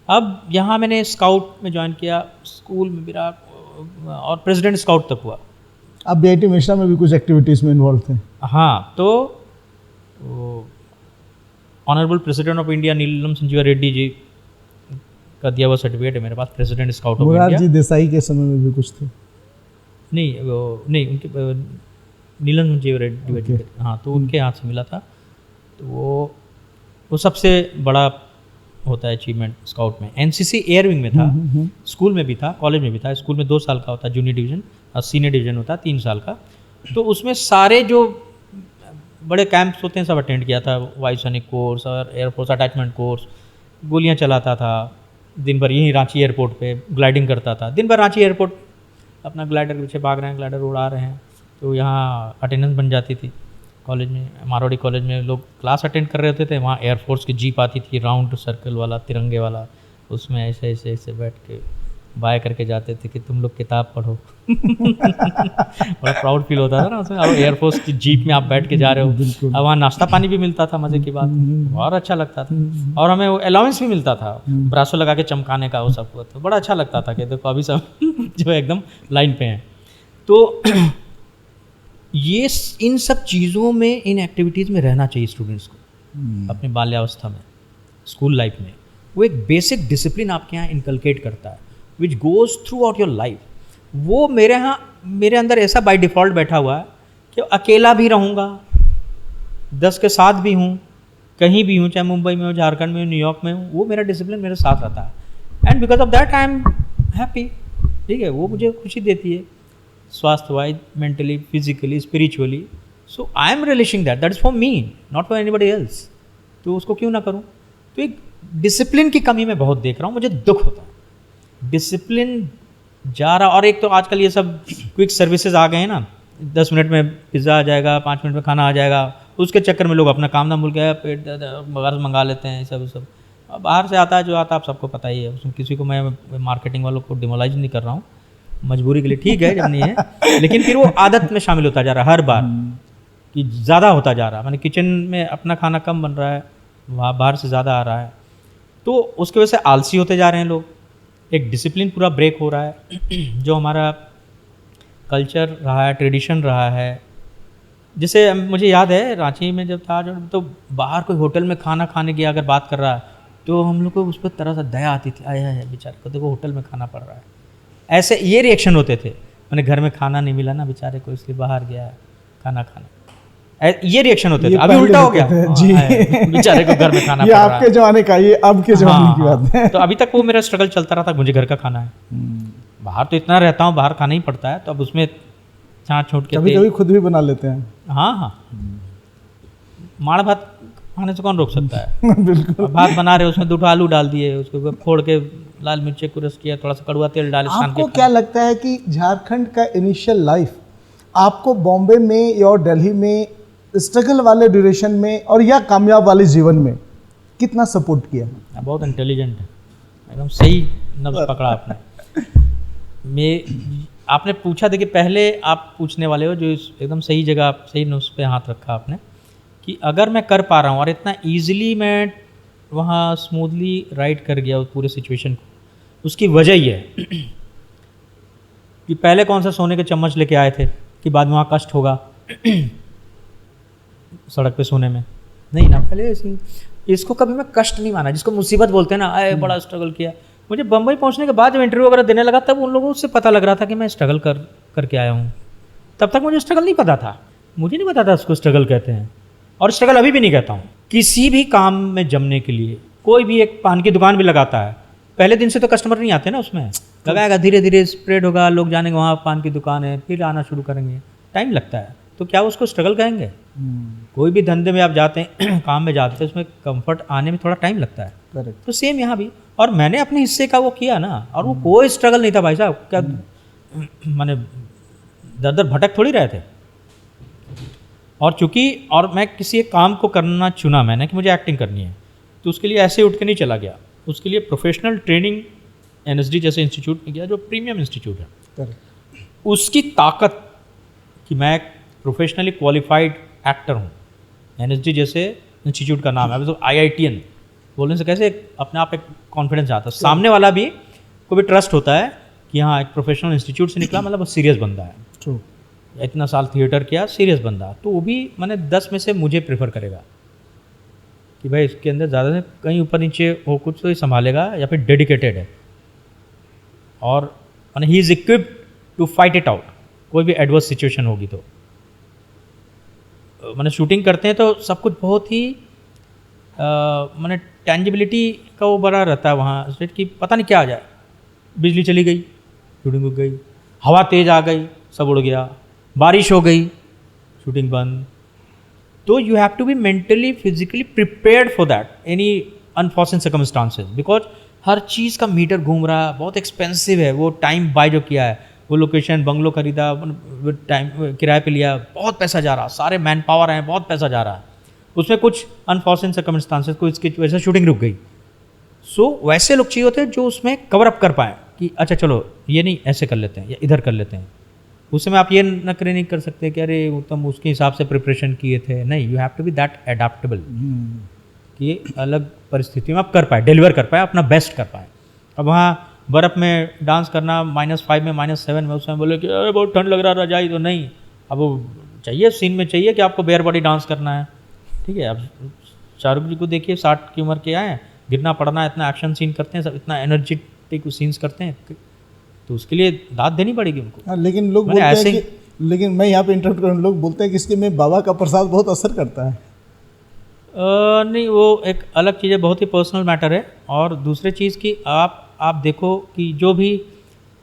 अब यहाँ मैंने स्काउट में ज्वाइन किया, स्कूल में मेरा और प्रेसिडेंट स्काउट तक हुआ। आप बीआईटी मिश्रा में भी कुछ एक्टिविटीज़ में इन्वॉल्व थे? हाँ, तो honourable president of India Neelam Sanjiva Reddy ji का दिया हुआ सर्टिफिकेट है मेरे पास, president scout of India. Morarji Desai के समय में भी कुछ थे? नहीं उनके नीलम संजीवा रेड्डी, हाँ, तो उनके हाथ से मिला था। तो वो सबसे बड़ा होता है अचीवमेंट स्काउट में। एनसीसी एयर विंग में था, स्कूल में भी था, कॉलेज में भी था। स्कूल में 2 साल का होता है जूनियर डिवीज़न और सीनियर डिवीज़न होता है 3 साल का। तो उसमें सारे जो बड़े कैंप्स होते हैं सब अटेंड किया था, वायुसैनिक कोर्स और एयरफोर्स अटैचमेंट कोर्स। गोलियां चलाता था दिन भर, यहीं रांची एयरपोर्ट पे ग्लाइडिंग करता था दिन भर। रांची एयरपोर्ट अपना ग्लाइडर के पीछे भाग रहे हैं, ग्लाइडर उड़ा रहे हैं, तो यहाँ अटेंडेंस बन जाती थी। कॉलेज में, मारवाड़ी कॉलेज में लोग क्लास अटेंड कर रहे होते थे, वहाँ एयरफोर्स की जीप आती थी राउंड सर्कल वाला, तिरंगे वाला, उसमें ऐसे बैठ के बाय करके जाते थे कि तुम लोग किताब पढ़ो। बड़ा प्राउड फील होता था ना उसमें। अब एयरफोर्स की जीप में आप बैठ के जा रहे हो, अब वहाँ नाश्ता पानी भी मिलता था, मज़े की बात, बहुत अच्छा लगता था। और हमें वो अलाउंस भी मिलता था, ब्रासो लगा के चमकाने का, वो सब तो बड़ा अच्छा लगता था कि देखो अभी सब जो एकदम लाइन पे हैं। तो ये इन सब चीज़ों में, इन एक्टिविटीज़ में रहना चाहिए स्टूडेंट्स को अपने बाल्यावस्था में, स्कूल लाइफ में। वो एक बेसिक डिसिप्लिन आपके यहाँ इनकलकेट करता है विच goes through out your life. वो मेरे अंदर ऐसा बाय डिफ़ॉल्ट बैठा हुआ है कि अकेला भी रहूँगा, 10 के साथ भी हूँ, कहीं भी हूँ, चाहे मुंबई में हो, झारखंड में हो, न्यूयॉर्क में हूँ, वो मेरा डिसिप्लिन मेरे साथ रहता है। And because of that I am happy. ठीक है, वो मुझे खुशी देती है, स्वास्थ्य wise, mentally, physically, spiritually. So I am relishing that is for me, not for anybody else. तो उसको क्यों ना करूँ? तो एक डिसिप्लिन की कमी मैं बहुत देख रहा हूँ, मुझे दुख होता है। डिसिप्लिन जा रहा, और एक तो आजकल ये सब क्विक सर्विसेज आ गए हैं ना, 10 मिनट में पिज़्ज़ा आ जाएगा, 5 मिनट में खाना आ जाएगा। उसके चक्कर में लोग अपना काम ना भूल गया, पेट बाहर से मंगा लेते हैं, सब बाहर से आता है जो आता है, आप सबको पता ही है। उसमें किसी को मैं मार्केटिंग वालों को डिमोलाइज नहीं कर रहा हूँ, मजबूरी के लिए ठीक है जब नहीं है, लेकिन फिर वो आदत में शामिल होता जा रहा है हर बार, कि ज़्यादा होता जा रहा है। मैंने किचन में अपना खाना कम बन रहा है, वहाँ बाहर से ज़्यादा आ रहा है, तो उसकी वजह से आलसी होते जा रहे हैं लोग। एक डिसिप्लिन पूरा ब्रेक हो रहा है जो हमारा कल्चर रहा है, ट्रेडिशन रहा है। जैसे मुझे याद है रांची में जब था, जो तो बाहर कोई होटल में खाना खाने की अगर बात कर रहा है तो हम लोग को उस पर तरह से दया आती थी, आया है बेचारे को, देखो होटल में खाना पड़ रहा है। ऐसे ये रिएक्शन होते थे, मैंने घर में खाना नहीं मिला ना बेचारे को, इसलिए बाहर गया है खाना खाने, ये रिएक्शन होते थे। अभी उल्टा हो गया जी, बेचारे को घर में खाना पड़ रहा है। आपके जमाने का, ये अब के जमाने की बात है। तो अभी तक वो मेरा स्ट्रगल चलता रहा था, मुझे घर का खाना है। बाहर तो इतना रहता हूँ, बाहर खाना ही पड़ता है, तो अब उसमें छाँट छूट के कभी खुद भी बना लेते हैं। हाँ, माड़ भात खाने से कौन रोक सकता है? बिल्कुल। भात बना रहे, उसमें 2 आलू डाल दिए, उसको फोड़ के लाल मिर्ची को रस किया, थोड़ा सा कड़वा तेल डाले। आपको क्या लगता है कि झारखंड का इनिशियल लाइफ आपको बॉम्बे में और दिल्ली में स्ट्रगल वाले ड्यूरेशन में और या कामयाब वाले जीवन में कितना सपोर्ट किया? बहुत इंटेलिजेंट है, एकदम सही नब्ज पकड़ा आपने। आपने पूछा, देखिए पहले आप पूछने वाले हो जो एकदम सही जगह, सही नब्ज पे हाथ रखा आपने, कि अगर मैं कर पा रहा हूँ और इतना ईजिली मैं वहाँ स्मूथली राइड कर गया उस पूरे सिचुएशन को, उसकी वजह ये है कि पहले कौन सा सोने के चम्मच लेके आए थे कि बाद में वहाँ कष्ट होगा सड़क पे सोने में, नहीं ना। पहले इसको कभी मैं कष्ट नहीं माना, जिसको मुसीबत बोलते हैं ना, आए बड़ा स्ट्रगल किया। मुझे बम्बई पहुँचने के बाद जब इंटरव्यू वगैरह देने लगा, तब उन लोगों से पता लग रहा था कि मैं स्ट्रगल करके आया हूँ। तब तक मुझे स्ट्रगल नहीं पता था, मुझे नहीं पता था उसको स्ट्रगल कहते हैं, और स्ट्रगल अभी भी नहीं कहता हूँ। किसी भी काम में जमने के लिए, कोई भी एक पान की दुकान भी लगाता है, पहले दिन से तो कस्टमर नहीं आते ना, उसमें लगाएगा, धीरे धीरे स्प्रेड होगा, लोग जानेंगे वहाँ पान की दुकान है, फिर आना शुरू करेंगे, टाइम लगता है। तो क्या उसको स्ट्रगल कहेंगे? कोई भी धंधे में आप जाते हैं, काम में जाते हैं, उसमें कंफर्ट आने में थोड़ा टाइम लगता है। करेक्ट। तो सेम यहाँ भी, और मैंने अपने हिस्से का वो किया ना, और वो कोई स्ट्रगल नहीं था भाई साहब। क्या माने दर दर भटक थोड़ी रहे थे। और चूंकि और मैं किसी एक काम को करना चुना मैंने कि मुझे एक्टिंग करनी है, तो उसके लिए ऐसे उठ के नहीं चला गया, उसके लिए प्रोफेशनल ट्रेनिंग एनएसडी जैसे इंस्टीट्यूट में गया, जो प्रीमियम इंस्टीट्यूट है। करेक्ट। उसकी ताकत कि मैं प्रोफेशनली क्वालिफाइड एक्टर हूँ, एनएसडी जैसे इंस्टीट्यूट का नाम है, अब तो IITN बोलने से कैसे अपने आप एक कॉन्फिडेंस आता है, सामने वाला भी को भी ट्रस्ट होता है कि हाँ एक प्रोफेशनल इंस्टीट्यूट से निकला, मतलब वो सीरियस बंदा है, ट्रू। इतना साल थिएटर किया, सीरियस बंदा, तो वो भी मैंने 10 में से मुझे प्रेफर करेगा कि भाई इसके अंदर ज़्यादा से कहीं ऊपर नीचे हो कुछ तो ही संभालेगा, या फिर डेडिकेटेड है और मैंने he is equipped to fight it out, कोई भी एडवर्स सिचुएशन होगी तो। मैंने शूटिंग करते हैं तो सब कुछ बहुत ही मैंने टेंजिबिलिटी का वो बड़ा रहता है वहाँ स्टेट की, पता नहीं क्या आ जाए, बिजली चली गई शूटिंग रुक गई, हवा तेज़ आ गई सब उड़ गया, बारिश हो गई शूटिंग बंद। तो you have to be mentally physically prepared for that any unfortunate circumstances, because हर चीज़ का मीटर घूम रहा है, बहुत एक्सपेंसिव है वो टाइम बाय जो किया है, वो लोकेशन बंगलो खरीदा, टाइम किराए पे लिया, बहुत पैसा जा रहा, सारे मैन पावर हैं, बहुत पैसा जा रहा है, उसमें कुछ अनफॉर्चुनेट सर्कमस्टांसेस को इसकी वजह से शूटिंग रुक गई। सो वैसे लोग चाहिए होते हैं जो उसमें कवर अप कर पाएँ कि अच्छा चलो ये नहीं ऐसे कर लेते हैं या इधर कर लेते हैं। उस समय आप ये नखरे नहीं कर सकते कि अरे तुम उसके हिसाब से प्रिपरेशन किए थे, नहीं, you have to be that adaptable कि अलग परिस्थिति में आप कर पाए, डिलीवर कर पाए, अपना बेस्ट कर पाए। अब वहाँ बर्फ़ में डांस करना -5 में -7 में, उस समय बोले कि अरे बहुत ठंड लग रहा रजाई, तो नहीं, अब वो चाहिए सीन में चाहिए कि आपको बेयर बॉडी डांस करना है, ठीक है। अब शाहरुख जी को देखिए 60 की उम्र के आए हैं, गिरना पड़ना, इतना एक्शन सीन करते हैं सब, इतना एनर्जेटिक सीन्स करते हैं, तो उसके लिए दाद देनी पड़ेगी उनको। हाँ, लेकिन लोग बोलते हैं कि, लेकिन मैं यहाँ पे इंटरप्ट करूँ, लोग बोलते हैं कि इसके में बाबा का प्रसाद बहुत असर करता है। नहीं, वो एक अलग चीज़ है, बहुत ही पर्सनल मैटर है। और दूसरी चीज़ कि आप देखो कि जो भी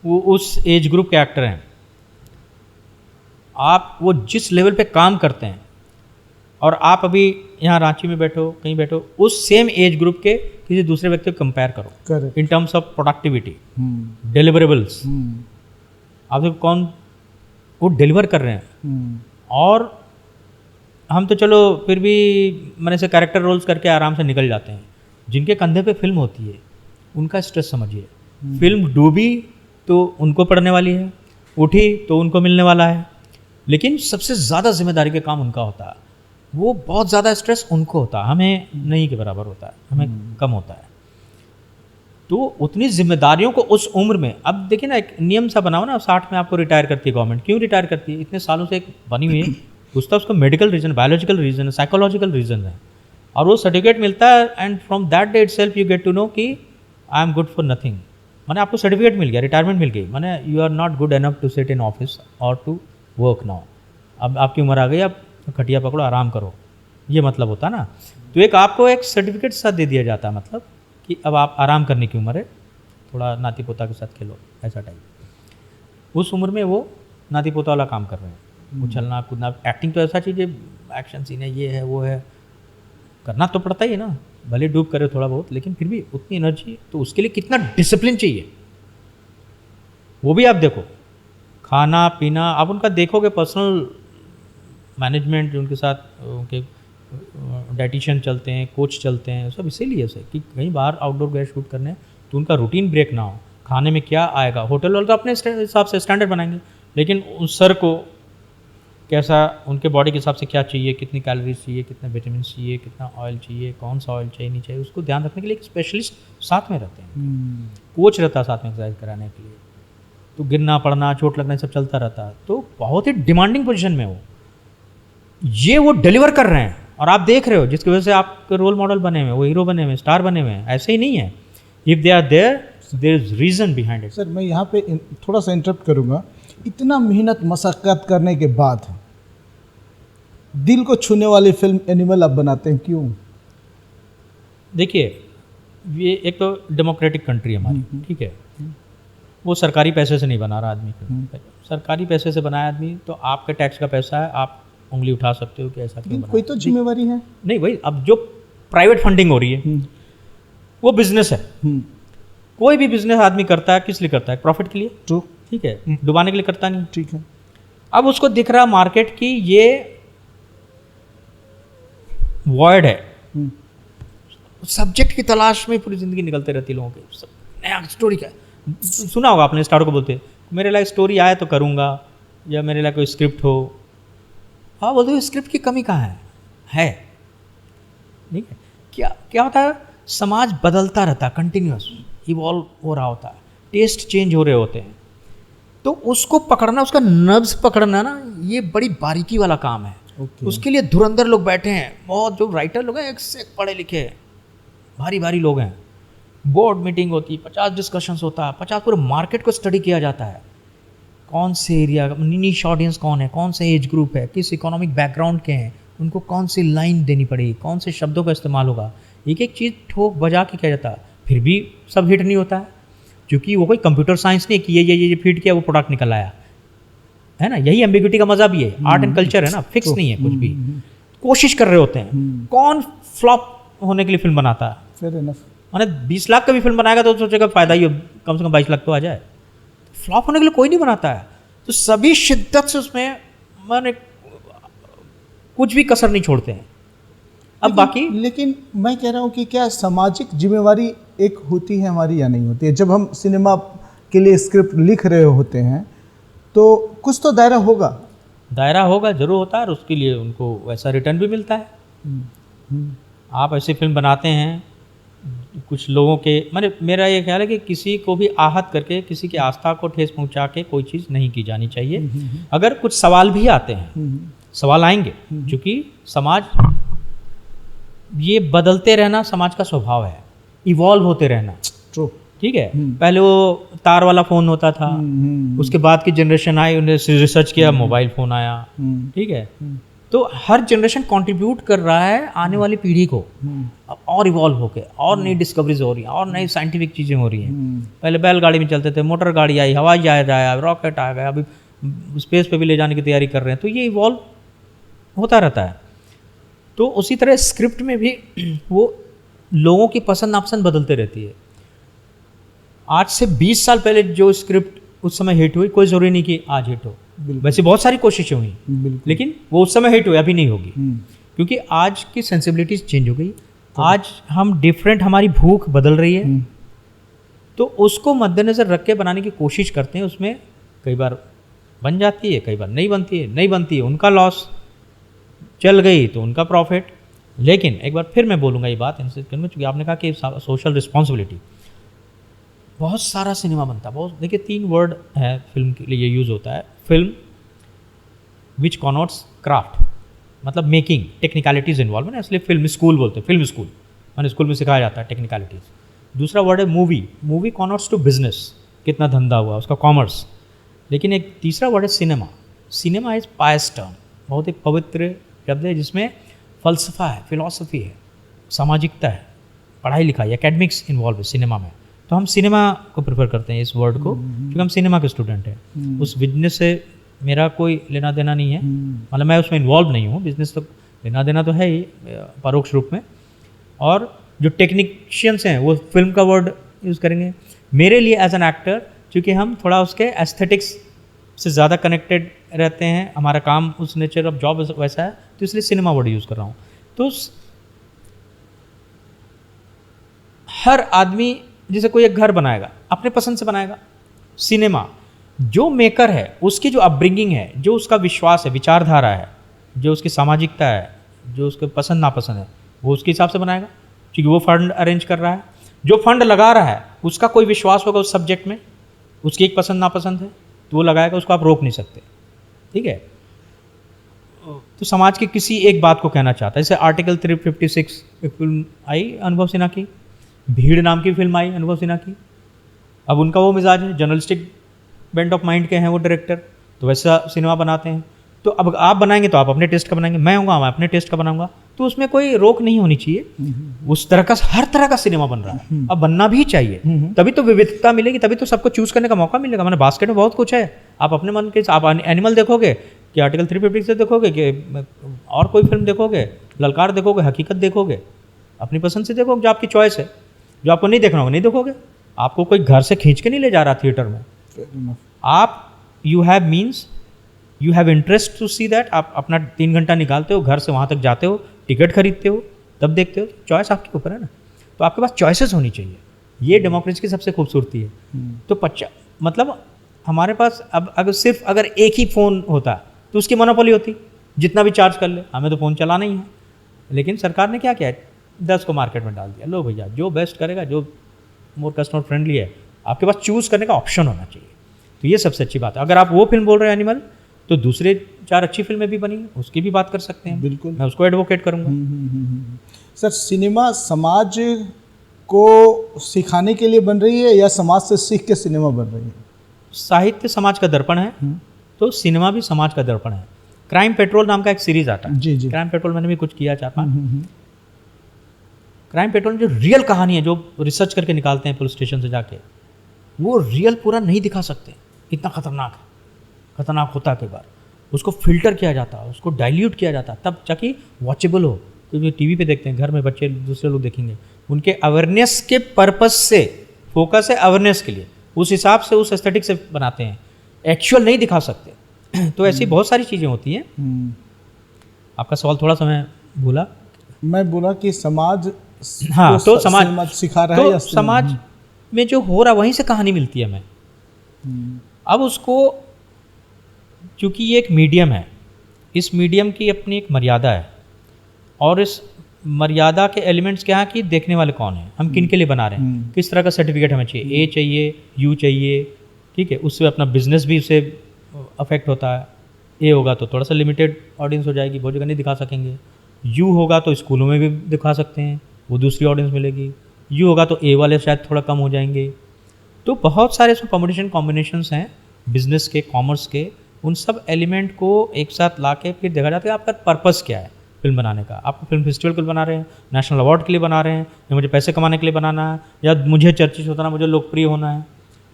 वो उस एज ग्रुप के एक्टर हैं, आप वो जिस लेवल पे काम करते हैं, और आप अभी यहाँ रांची में बैठो, कहीं बैठो, उस सेम एज ग्रुप के किसी दूसरे व्यक्ति को कंपेयर करो, correct, in terms of productivity, deliverables, आप देखो कौन वो डिलीवर कर रहे हैं। और हम तो चलो फिर भी मैंने से कैरेक्टर रोल्स करके आराम से निकल जाते हैं, जिनके कंधे पे फिल्म होती है उनका स्ट्रेस समझिए। फिल्म डूबी तो उनको पड़ने वाली है, उठी तो उनको मिलने वाला है, लेकिन सबसे ज़्यादा जिम्मेदारी का काम उनका होता है, वो बहुत ज़्यादा स्ट्रेस उनको होता है, हमें नहीं के बराबर होता है, हमें कम होता है। तो उतनी जिम्मेदारियों को उस उम्र में, अब देखिए ना एक नियम सा बनाओ ना, 60 में आपको रिटायर करती है गवर्नमेंट, क्यों रिटायर करती है? इतने सालों से एक बनी हुई है, कुछ तो उसको मेडिकल रीज़न, बायोलॉजिकल रीज़न है, साइकोलॉजिकल रीज़न है, और वो सर्टिफिकेट मिलता है, and from that day itself you get to know कि I am good for nothing. माने आपको सर्टिफिकेट मिल गया, रिटायरमेंट मिल गई, माने you are not good enough to sit in office और टू वर्क नाउ। अब आपकी उम्र आ गई, अब खटिया पकड़ो, आराम करो, ये मतलब होता है ना। तो एक आपको एक सर्टिफिकेट साथ दे दिया जाता है, मतलब कि अब आप आराम करने की उम्र है, थोड़ा नाती पोता के साथ खेलो, ऐसा टाइप। उस उम्र में वो नाती पोता वाला काम कर रहे हैं, उछलना कूदना। एक्टिंग तो ऐसा चीज़ है, एक्शन सीन है, ये है वो है, करना तो पड़ता ही है ना, भले डूब करे थोड़ा बहुत, लेकिन फिर भी उतनी एनर्जी, तो उसके लिए कितना डिसिप्लिन चाहिए वो भी आप देखो। खाना पीना आप उनका देखोगे, पर्सनल मैनेजमेंट उनके साथ, उनके डाइटिशियन चलते हैं, कोच चलते हैं, सब इसीलिए से कि कहीं बाहर आउटडोर गए शूट करने, तो उनका रूटीन ब्रेक ना हो। खाने में क्या आएगा, होटल वाले तो अपने हिसाब से स्टैंडर्ड बनाएंगे, लेकिन उस सर को कैसा, उनके बॉडी के हिसाब से क्या चाहिए, कितनी कैलोरीज चाहिए, कितने विटामिन चाहिए, कितना ऑयल चाहिए, कौन सा ऑयल चाहिए नहीं चाहिए, उसको ध्यान रखने के लिए एक स्पेशलिस्ट साथ में रहते हैं, कोच रहता है साथ में एक्सरसाइज कराने के लिए। तो गिरना पड़ना, चोट लगना, सब चलता रहता है, तो बहुत ही डिमांडिंग पोजीशन में वो डिलीवर कर रहे हैं, और आप देख रहे हो, जिसकी वजह से आपके रोल मॉडल बने हुए, वो हीरो बने हुए, स्टार बने हुए हैं। ऐसे ही नहीं है, if they are there is reason behind it. Sir मैं यहाँ पे थोड़ा सा इंटरप्ट करूँगा। इतना मेहनत मशक्क़त करने के बाद दिल को छूने वाली फिल्म एनिमल आप बनाते हैं, क्यों? देखिए, ये एक तो डेमोक्रेटिक कंट्री है हमारी, ठीक है, वो सरकारी पैसे से नहीं बना रहा आदमी को। सरकारी पैसे से बनाया आदमी, तो आपके टैक्स का पैसा है, आप उंगली उठा सकते हो कि ऐसा क्यों बना। कोई तो जिम्मेवारी है। नहीं भाई, अब जो प्राइवेट फंडिंग हो रही है वो बिजनेस है। कोई भी बिजनेस आदमी करता है, किस लिए करता है? प्रॉफिट के लिए, ट्रू, ठीक है, डुबाने के लिए करता नहीं। ठीक है। अब उसको दिख रहा मार्केट की ये वॉइड है, सब्जेक्ट की तलाश में पूरी ज़िंदगी निकलते रहती है लोगों की। नया स्टोरी क्या है? सुना होगा आपने स्टार्ट को बोलते मेरे लायक स्टोरी आए तो करूँगा, या मेरे लायक कोई स्क्रिप्ट हो। हाँ बोलते हो स्क्रिप्ट की कमी कहाँ है? ठीक है, क्या होता है, समाज बदलता रहता है, कंटिन्यूअस इवॉल्व हो रहा होता है, टेस्ट चेंज हो रहे होते हैं, तो उसको पकड़ना, उसका नब्ज पकड़ना ना, ये बड़ी बारीकी वाला काम है। उसके लिए धुरंधर लोग बैठे हैं, बहुत जो राइटर लोग हैं, एक से एक पढ़े लिखे भारी भारी लोग हैं, बोर्ड मीटिंग होती है, 50 डिस्कशंस होता है, 50 पूरे मार्केट को स्टडी किया जाता है, कौन से एरिया, निश ऑडियंस कौन है, कौन सा एज ग्रुप है, किस इकोनॉमिक बैकग्राउंड के हैं, उनको कौन सी लाइन देनी पड़ेगी, कौन से शब्दों का इस्तेमाल होगा, एक एक चीज़ ठोक बजा के किया जाता है। फिर भी सब हिट नहीं होता है, क्योंकि वो कोई कंप्यूटर साइंस नहीं कि ये फीड किया वो प्रोडक्ट निकल आया, है ना। यही एम्बिग्यूटी का मजा भी है, आर्ट एंड कल्चर है ना, फिक्स नहीं है कुछ भी, कोशिश कर रहे होते हैं। कौन फ्लॉप होने के लिए फिल्म बनाता है? Fair enough. मैंने 20 लाख का भी फिल्म बनाएगा तो सोचेगा फ़ायदा ही कम से कम 22 लाख तो आ जाए। फ्लॉप होने के लिए कोई नहीं बनाता है, तो सभी शिद्दत से उसमें मैंने कुछ भी कसर नहीं छोड़ते हैं। अब बाकी लेकिन मैं कह रहा हूँ कि क्या सामाजिक जिम्मेवारी एक होती है हमारी या नहीं होती है? जब हम सिनेमा के लिए स्क्रिप्ट लिख रहे होते हैं तो कुछ तो दायरा होगा। दायरा होगा, जरूर होता है, और उसके लिए उनको वैसा रिटर्न भी मिलता है। आप ऐसी फिल्म बनाते हैं, कुछ लोगों के मेरा ये ख्याल है कि किसी को भी आहत करके किसी की आस्था को ठेस पहुंचा के कोई चीज़ नहीं की जानी चाहिए। अगर कुछ सवाल भी आते हैं, सवाल आएंगे, क्योंकि समाज ये बदलते रहना समाज का स्वभाव है, इवॉल्व होते रहना। ट्रू। ठीक है, पहले वो तार वाला फ़ोन होता था, उसके बाद की जनरेशन आई, उन्हें रिसर्च किया, मोबाइल फ़ोन आया। ठीक है, तो हर जनरेशन कंट्रीब्यूट कर रहा है आने वाली पीढ़ी को, और इवॉल्व होके और नई डिस्कवरीज हो रही हैं, और नई साइंटिफिक चीज़ें हो रही हैं। पहले बैलगाड़ी में चलते थे, मोटर गाड़ी आई, हवाई जहाज आया, रॉकेट आ गया, अभी स्पेस पे भी ले जाने की तैयारी कर रहे हैं, तो ये इवॉल्व होता रहता है। तो उसी तरह स्क्रिप्ट में भी वो लोगों की पसंद नापसंद बदलते रहती है। आज से 20 साल पहले जो स्क्रिप्ट उस समय हिट हुई, कोई ज़रूरी नहीं कि आज हिट हो। वैसे बहुत सारी कोशिशें हुई, लेकिन वो उस समय हिट हुई, अभी नहीं होगी, क्योंकि आज की सेंसिबिलिटीज चेंज हो गई। आज हम डिफरेंट, हमारी भूख बदल रही है, तो उसको मद्देनज़र रख के बनाने की कोशिश करते हैं। उसमें कई बार बन जाती है, कई बार नहीं बनती है, नहीं बनती है उनका लॉस, चल गई तो उनका प्रॉफिट। लेकिन एक बार फिर मैं बोलूँगा ये बात इंसिस्ट करूँगा, क्योंकि आपने कहा कि सोशल रिस्पॉन्सिबिलिटी, बहुत सारा सिनेमा बनता है, बहुत, देखिए 3 वर्ड है फिल्म के लिए यूज़ होता है। फिल्म विच कॉनोट्स क्राफ्ट, मतलब मेकिंग, टेक्निकलिटीज़ इन्वॉल्व है ना, इसलिए फिल्म स्कूल बोलते हैं, फिल्म स्कूल, मैंने स्कूल में सिखाया जाता है टेक्निकलिटीज़। दूसरा वर्ड है मूवी, मूवी कॉनोट्स टू बिजनेस, कितना धंधा हुआ उसका, कॉमर्स। लेकिन एक तीसरा वर्ड है cinema, cinema is pious term, बहुत एक पवित्र शब्द है जिसमें फ़लसफ़ा है, फिलॉसफी है, सामाजिकता है, पढ़ाई लिखाई, एकेडमिक्स इन्वॉल्व है सिनेमा में। तो हम सिनेमा को प्रेफर करते हैं इस वर्ड को, क्योंकि हम सिनेमा के स्टूडेंट हैं। उस बिजनेस से मेरा कोई लेना देना नहीं है, मतलब मैं उसमें इन्वॉल्व नहीं हूँ, बिजनेस तो लेना देना तो है ही परोक्ष रूप में। और जो टेक्नीशियंस हैं वो फिल्म का वर्ड यूज़ करेंगे। मेरे लिए एज एन एक्टर, क्योंकि हम थोड़ा उसके एस्थेटिक्स से ज़्यादा कनेक्टेड रहते हैं, हमारा काम उस नेचर ऑफ जॉब वैसा है, तो इसलिए सिनेमा वर्ड यूज़ कर रहा हूँ। तो हर आदमी, जैसे कोई एक घर बनाएगा अपने पसंद से बनाएगा, सिनेमा जो मेकर है उसकी जो अपब्रिंगिंग है, जो उसका विश्वास है, विचारधारा है, जो उसकी सामाजिकता है, जो उसके पसंद नापसंद है, वो उसके हिसाब से बनाएगा, क्योंकि वो फंड अरेंज कर रहा है। जो फंड लगा रहा है उसका कोई विश्वास होगा उस सब्जेक्ट में, उसकी एक पसंद नापसंद है तो वो लगाएगा, उसको आप रोक नहीं सकते। ठीक है, तो समाज की किसी एक बात को कहना चाहता है, जैसे आर्टिकल 356 एक फिल्म आई अनुभव सिन्हा की, भीड़ नाम की फिल्म आई अनुभव सिन्हा की। अब उनका वो मिजाज है, जर्नलिस्टिक बेंट ऑफ माइंड के हैं वो डायरेक्टर, तो वैसा सिनेमा बनाते हैं। तो अब आप बनाएंगे तो आप अपने टेस्ट का बनाएंगे, मैं हूँगा मैं अपने टेस्ट का बनाऊंगा, तो उसमें कोई रोक नहीं होनी चाहिए। उस तरह का हर तरह का सिनेमा बन रहा है, अब बनना भी चाहिए, तभी तो विविधता मिलेगी, तभी तो सबको चूज़ करने का मौका मिलेगा। मैंने बास्केट में बहुत कुछ है, आप अपने मन के, आप एनिमल देखोगे कि आर्टिकल 350 से देखोगे कि और कोई फिल्म देखोगे, ललकार देखोगे, हकीकत देखोगे, अपनी पसंद से देखोगे, जो आपकी चॉइस है। जो आपको नहीं देखना होगा नहीं देखोगे, आपको कोई घर से खींच के नहीं ले जा रहा थिएटर में। आप you have means, you have interest to see that, आप अपना 3 घंटा निकालते हो, घर से वहाँ तक जाते हो, टिकट खरीदते हो तब देखते हो, चॉइस आपके ऊपर है ना। तो आपके पास चॉइसेस होनी चाहिए, ये डेमोक्रेसी की सबसे खूबसूरती है। तो मतलब हमारे पास अब अगर एक ही फ़ोन होता तो उसकी मोनोपोली होती, जितना भी चार्ज कर ले, हमें तो फ़ोन चलाना ही है। लेकिन सरकार ने क्या किया है, 10 को मार्केट में डाल दिया, लो भैया जो बेस्ट करेगा, जो मोर कस्टमर फ्रेंडली है, आपके पास चूज़ करने का ऑप्शन होना चाहिए। तो ये सबसे अच्छी बात है। अगर आप वो फिल्म बोल रहे हैं एनिमल, तो दूसरे 4 अच्छी फिल्में भी बनी, उसकी भी बात कर सकते हैं, बिल्कुल। मैं उसको एडवोकेट करूँगा। सर, सिनेमा समाज को सिखाने के लिए बन रही है या समाज से सीख के सिनेमा बन रही है? साहित्य समाज का दर्पण है, तो सिनेमा भी समाज का दर्पण है। क्राइम पेट्रोल नाम का एक सीरीज आता है, जी जी। क्राइम पेट्रोल मैंने भी कुछ किया 4-5। क्राइम पेट्रोल में जो रियल कहानी है, जो रिसर्च करके निकालते हैं पुलिस स्टेशन से जाके, वो रियल पूरा नहीं दिखा सकते, इतना खतरनाक होता है। कई बार उसको फिल्टर किया जाता है, उसको डाइल्यूट किया जाता है, तब जाके वॉचेबल हो। क्योंकि टीवी पे देखते हैं, घर में बच्चे दूसरे लोग देखेंगे, उनके अवेयरनेस के पर्पस से फोकस है, अवेयरनेस के लिए, उस हिसाब से, उस एस्थेटिक से बनाते हैं, एक्चुअल नहीं दिखा सकते। तो ऐसी बहुत सारी चीज़ें होती हैं। आपका सवाल थोड़ा सा मैं भूला। मैं बोला कि समाज, हाँ, तो समाज सिखा रहा है तो या समाज में जो हो रहा वहीं से कहानी मिलती है हमें। अब उसको, क्योंकि ये एक मीडियम है, इस मीडियम की अपनी एक मर्यादा है, और इस मर्यादा के एलिमेंट्स क्या हैं कि देखने वाले कौन हैं, हम किन के लिए बना रहे हैं, किस तरह का सर्टिफिकेट हमें चाहिए, ए चाहिए, यू चाहिए, ठीक है। उससे अपना बिजनेस भी उससे अफेक्ट होता है। ए होगा तो थोड़ा सा लिमिटेड ऑडियंस हो जाएगी, बहुत जगह नहीं दिखा सकेंगे। यू होगा तो स्कूलों में भी दिखा सकते हैं, वो दूसरी ऑडियंस मिलेगी। यू होगा तो ए वाले शायद थोड़ा कम हो जाएंगे। तो बहुत सारे इसमें कॉम्बिनेशंस हैं, बिजनेस के, कॉमर्स के, उन सब एलिमेंट को एक साथ ला के फिर देखा जाता है आपका पर्पस क्या है फिल्म बनाने का। आप फिल्म फेस्टिवल के लिए बना रहे हैं, नेशनल अवार्ड के लिए बना रहे हैं, या मुझे पैसे कमाने के लिए बनाना है, या मुझे चर्चित होना है, मुझे लोकप्रिय होना है,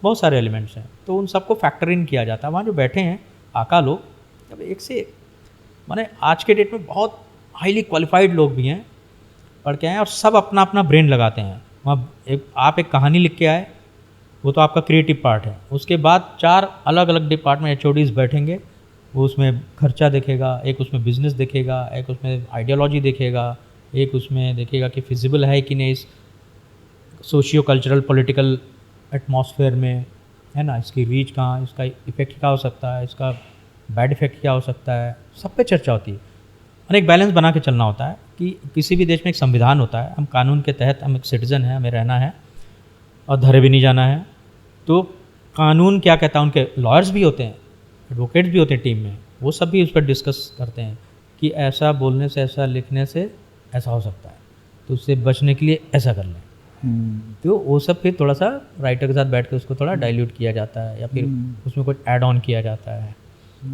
बहुत सारे एलिमेंट्स हैं। तो उन सबको फैक्टर इन किया जाता है। वहाँ जो बैठे हैं आका लोग, अब एक से एक, माने आज के डेट में बहुत हाईली क्वालिफाइड लोग भी हैं, पढ़ के आए, और सब अपना अपना ब्रेन लगाते हैं। वहाँ आप एक कहानी लिख के आए, वो तो आपका क्रिएटिव पार्ट है। उसके बाद 4 अलग अलग डिपार्टमेंट HODs बैठेंगे, वो उसमें खर्चा देखेगा, एक उसमें बिजनेस देखेगा, एक उसमें आइडियोलॉजी देखेगा, एक उसमें देखेगा कि फिजिबल है कि नहीं इस सोशियो कल्चरल पॉलिटिकल एटमॉस्फेयर में, है ना, इसकी रीच कहाँ, इसका इफेक्ट क्या हो सकता है, इसका बैड इफेक्ट क्या हो सकता है, सब पे चर्चा होती है। और एक बैलेंस बना के चलना होता है कि किसी भी देश में एक संविधान होता है, हम कानून के तहत, हम एक सिटीज़न हैं, हमें रहना है और धरे भी नहीं जाना है। तो कानून क्या कहता है, उनके लॉयर्स भी होते हैं, एडवोकेट्स भी होते हैं टीम में, वो सब भी उस पर डिस्कस करते हैं कि ऐसा बोलने से, ऐसा लिखने से ऐसा हो सकता है, तो उससे बचने के लिए ऐसा कर लें। तो वो सब फिर थोड़ा सा राइटर के साथ बैठ कर उसको थोड़ा डाइल्यूट किया जाता है, या फिर उसमें कुछ ऐड ऑन किया जाता है,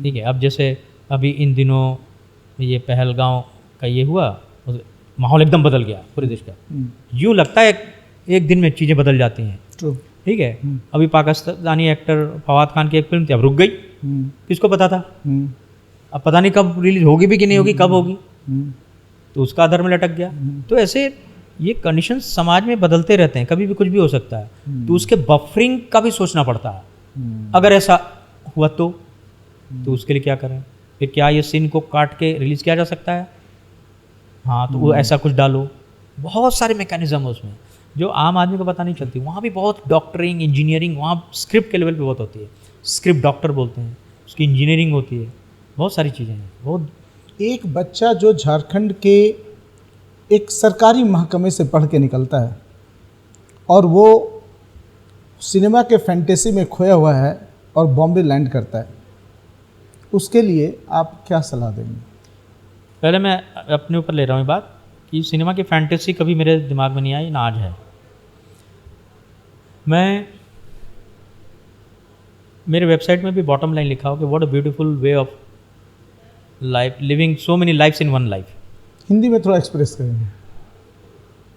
ठीक है। अब जैसे अभी इन दिनों ये पहलगांव का ये हुआ, माहौल एकदम बदल गया पूरे देश का। यूँ लगता है एक दिन में चीज़ें बदल जाती हैं, ठीक है। अभी पाकिस्तानी एक्टर फवाद खान की एक फिल्म थी, अब रुक गई, किसको पता था, अब पता नहीं कब रिलीज होगी भी कि नहीं होगी, कब होगी, तो उसका आधार में लटक गया। तो ऐसे ये कंडीशंस समाज में बदलते रहते हैं, कभी भी कुछ भी हो सकता है, तो उसके बफरिंग का भी सोचना पड़ता है। अगर ऐसा हुआ तो उसके लिए क्या करें, फिर क्या ये सीन को काट के रिलीज़ किया जा सकता है, हाँ, तो वो ऐसा कुछ डालो। बहुत सारे मैकेनिज्म है उसमें जो आम आदमी को पता नहीं चलती। वहाँ भी बहुत डॉक्टरिंग, इंजीनियरिंग, वहाँ स्क्रिप्ट के लेवल पे बहुत होती है, स्क्रिप्ट डॉक्टर बोलते हैं, उसकी इंजीनियरिंग होती है, बहुत सारी चीज़ें हैं। बहुत एक बच्चा जो झारखंड के एक सरकारी महकमे से पढ़ के निकलता है और वो सिनेमा के फैंटेसी में खोया हुआ है और बॉम्बे लैंड करता है, उसके लिए आप क्या सलाह देंगे? पहले मैं अपने ऊपर ले रहा हूँ बात कि सिनेमा की फैंटेसी कभी मेरे दिमाग में नहीं आई, ना आज है। मैं, मेरे वेबसाइट में भी बॉटम लाइन लिखा हो कि what a beautiful way of life, living so many lifes in one life. Hindi में थोड़ा एक्सप्रेस करेंगे।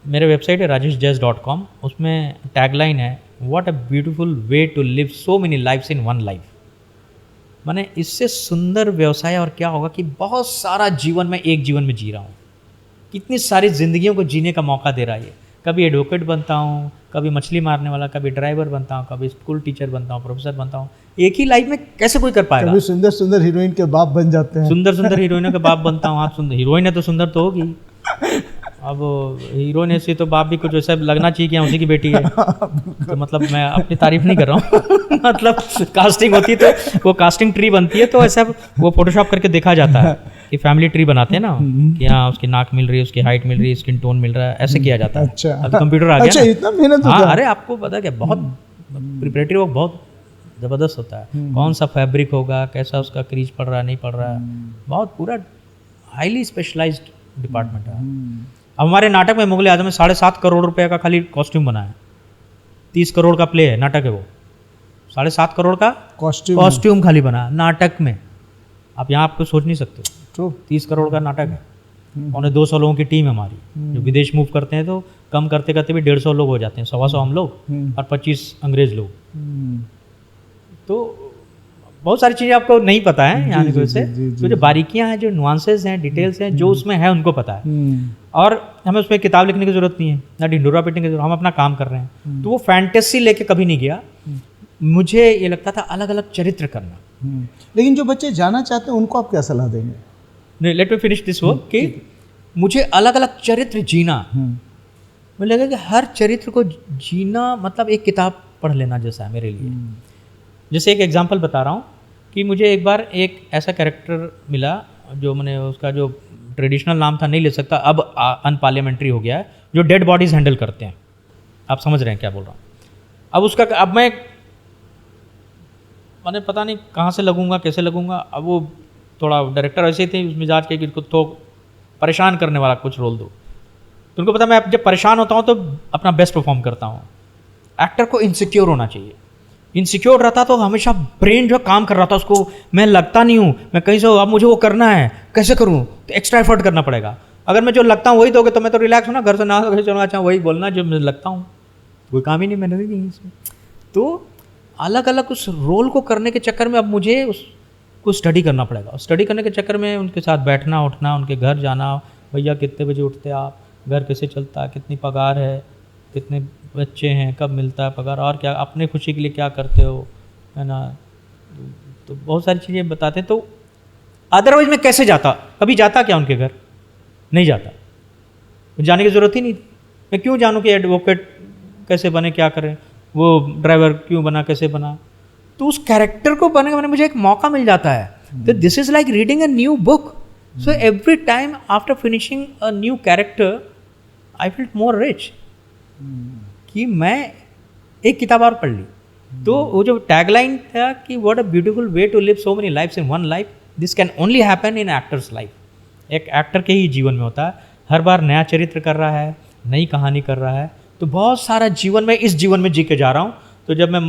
मेरे वेबसाइट है rajeshjaz.com, उसमें टैगलाइन है what a beautiful way to live so many lifes in one life. माने इससे सुंदर व्यवसाय और क्या होगा कि बहुत सारा जीवन में एक जीवन में जी रहा हूँ, कितनी सारी ज़िंदगियों को जीने का मौका दे रहा है ये। कभी एडवोकेट बनता हूँ, कभी मछली मारने वाला, कभी ड्राइवर बनता हूँ, कभी स्कूल टीचर बनता हूँ, प्रोफेसर बनता हूँ। एक ही लाइफ में कैसे कोई कर पाएगा? कभी सुंदर सुंदर हीरोइन के बाप बन जाते हैं। सुंदर सुंदर हीरोइनों के बाप बनता हूँ। आप सुंदर हीरोइन है तो सुंदर तो होगी, अब हीरो ने से तो बाप भी कुछ वैसा लगना चाहिए कि हाँ, उसी की बेटी है। तो मतलब मैं अपनी तारीफ नहीं कर रहा हूँ मतलब कास्टिंग होती है तो वो कास्टिंग ट्री बनती है, तो ऐसा वो फोटोशॉप करके देखा जाता है कि फैमिली ट्री बनाते हैं ना, कि हाँ उसकी नाक मिल रही है, उसकी हाइट मिल रही है, स्किन टोन मिल रहा है, ऐसे किया जाता है। अच्छा। अब कंप्यूटर आ गया अच्छा, ना। इतना मेहनत हाँ, होता है? अरे आपको पता क्या, बहुत प्रिपरेटरी वर्क बहुत ज़बरदस्त होता है। कौन सा फैब्रिक होगा, कैसा उसका क्रीज पड़ रहा है नहीं पड़ रहा है, बहुत पूरा हाईली स्पेशलाइज्ड डिपार्टमेंट है। अब हमारे नाटक में मुगल आजम में 7.5 करोड़ रुपए का खाली कॉस्ट्यूम बना है। 30 करोड़ का प्ले है, नाटक है वो, 7.5 करोड़ का कॉस्ट्यूम खाली बना है नाटक में। आप यहाँ आपको सोच नहीं सकते, ट्रू। 30 करोड़ का नाटक है, पौने 200 लोगों की टीम है हमारी, जो विदेश मूव करते हैं तो कम करते करते भी 150 लोग हो जाते हैं, 125 हम लोग और 25 अंग्रेज लोग। तो बहुत सारी चीज़ें आपको नहीं पता है यहाँ की वजह से, तो जो बारीकियाँ हैं, जो नुआंसेस हैं, डिटेल्स हैं, जो उसमें है उनको पता है। और हमें उसमें किताब लिखने की ज़रूरत नहीं है, ना ढिंडोरा पीटने की ज़रूरत, हम अपना काम कर रहे हैं। तो वो फैंटेसी लेके कभी नहीं गया। मुझे ये लगता था अलग अलग चरित्र करना। लेकिन जो बच्चे जाना चाहते हैं उनको आप क्या सलाह देंगे? नहीं, let me finish this work कि मुझे अलग अलग चरित्र जीना, मुझे लगा कि हर चरित्र को जीना मतलब एक किताब पढ़ लेना जैसा है मेरे लिए। जैसे एक एग्जांपल बता रहा हूँ कि मुझे एक बार एक ऐसा कैरेक्टर मिला जो मैंने उसका जो ट्रेडिशनल नाम था नहीं ले सकता, अब अनपार्लियामेंट्री हो गया है, जो डेड बॉडीज़ हैंडल करते हैं। आप समझ रहे हैं क्या बोल रहा हूँ? अब मैंने पता नहीं कहाँ से लगूंगा, कैसे लगूंगा। अब वो थोड़ा डायरेक्टर ऐसे ही थे उस मिजाज के कि खुद तो परेशान करने वाला कुछ रोल दो, तो उनको पता मैं जब परेशान होता हूँ तो अपना बेस्ट परफॉर्म करता हूँ। एक्टर को इनसिक्योर होना चाहिए, इनसिक्योर रहता तो हमेशा ब्रेन जो काम कर रहा था उसको, मैं लगता नहीं हूँ, मैं कहीं से अब मुझे वो करना है, कैसे करूँ, तो एक्स्ट्रा एफर्ट करना पड़ेगा। अगर मैं जो लगता हूँ वही दोगे तो मैं तो रिलैक्स हूँ ना, घर से ना चलना, अच्छा वही बोलना जो मैं लगता हूँ, कोई काम ही नहीं मैंने नहीं इसमें। तो अलग अलग उस रोल को करने के चक्कर में अब मुझे उसको स्टडी करना पड़ेगा। स्टडी करने के चक्कर में उनके साथ बैठना उठना, उनके घर जाना, भैया कितने बजे उठते आप, घर कैसे चलता है, कितनी पगार है, कितने बच्चे हैं, कब मिलता है पगार, और क्या अपने खुशी के लिए क्या करते हो, है ना। तो बहुत सारी चीज़ें बताते हैं। तो अदरवाइज मैं कैसे जाता, कभी जाता क्या उनके घर? नहीं जाता, जाने की ज़रूरत ही नहीं। मैं क्यों जानूँ कि एडवोकेट कैसे बने, क्या करें, वो ड्राइवर क्यों बना, कैसे बना। तो उस कैरेक्टर को बनने का मुझे एक मौका मिल जाता है। तो this is like reading a new book. So every time after finishing a new character I felt more rich कि मैं एक किताब और पढ़ ली। तो वो जो टैगलाइन था कि what a beautiful way to live so many lifes in one life, this can only happen in actors life. एक एक्टर के ही जीवन में होता है, हर बार नया चरित्र कर रहा है, नई कहानी कर रहा है। तो बहुत सारा जीवन में इस जीवन में जी के जा रहा हूँ। तो जब मैं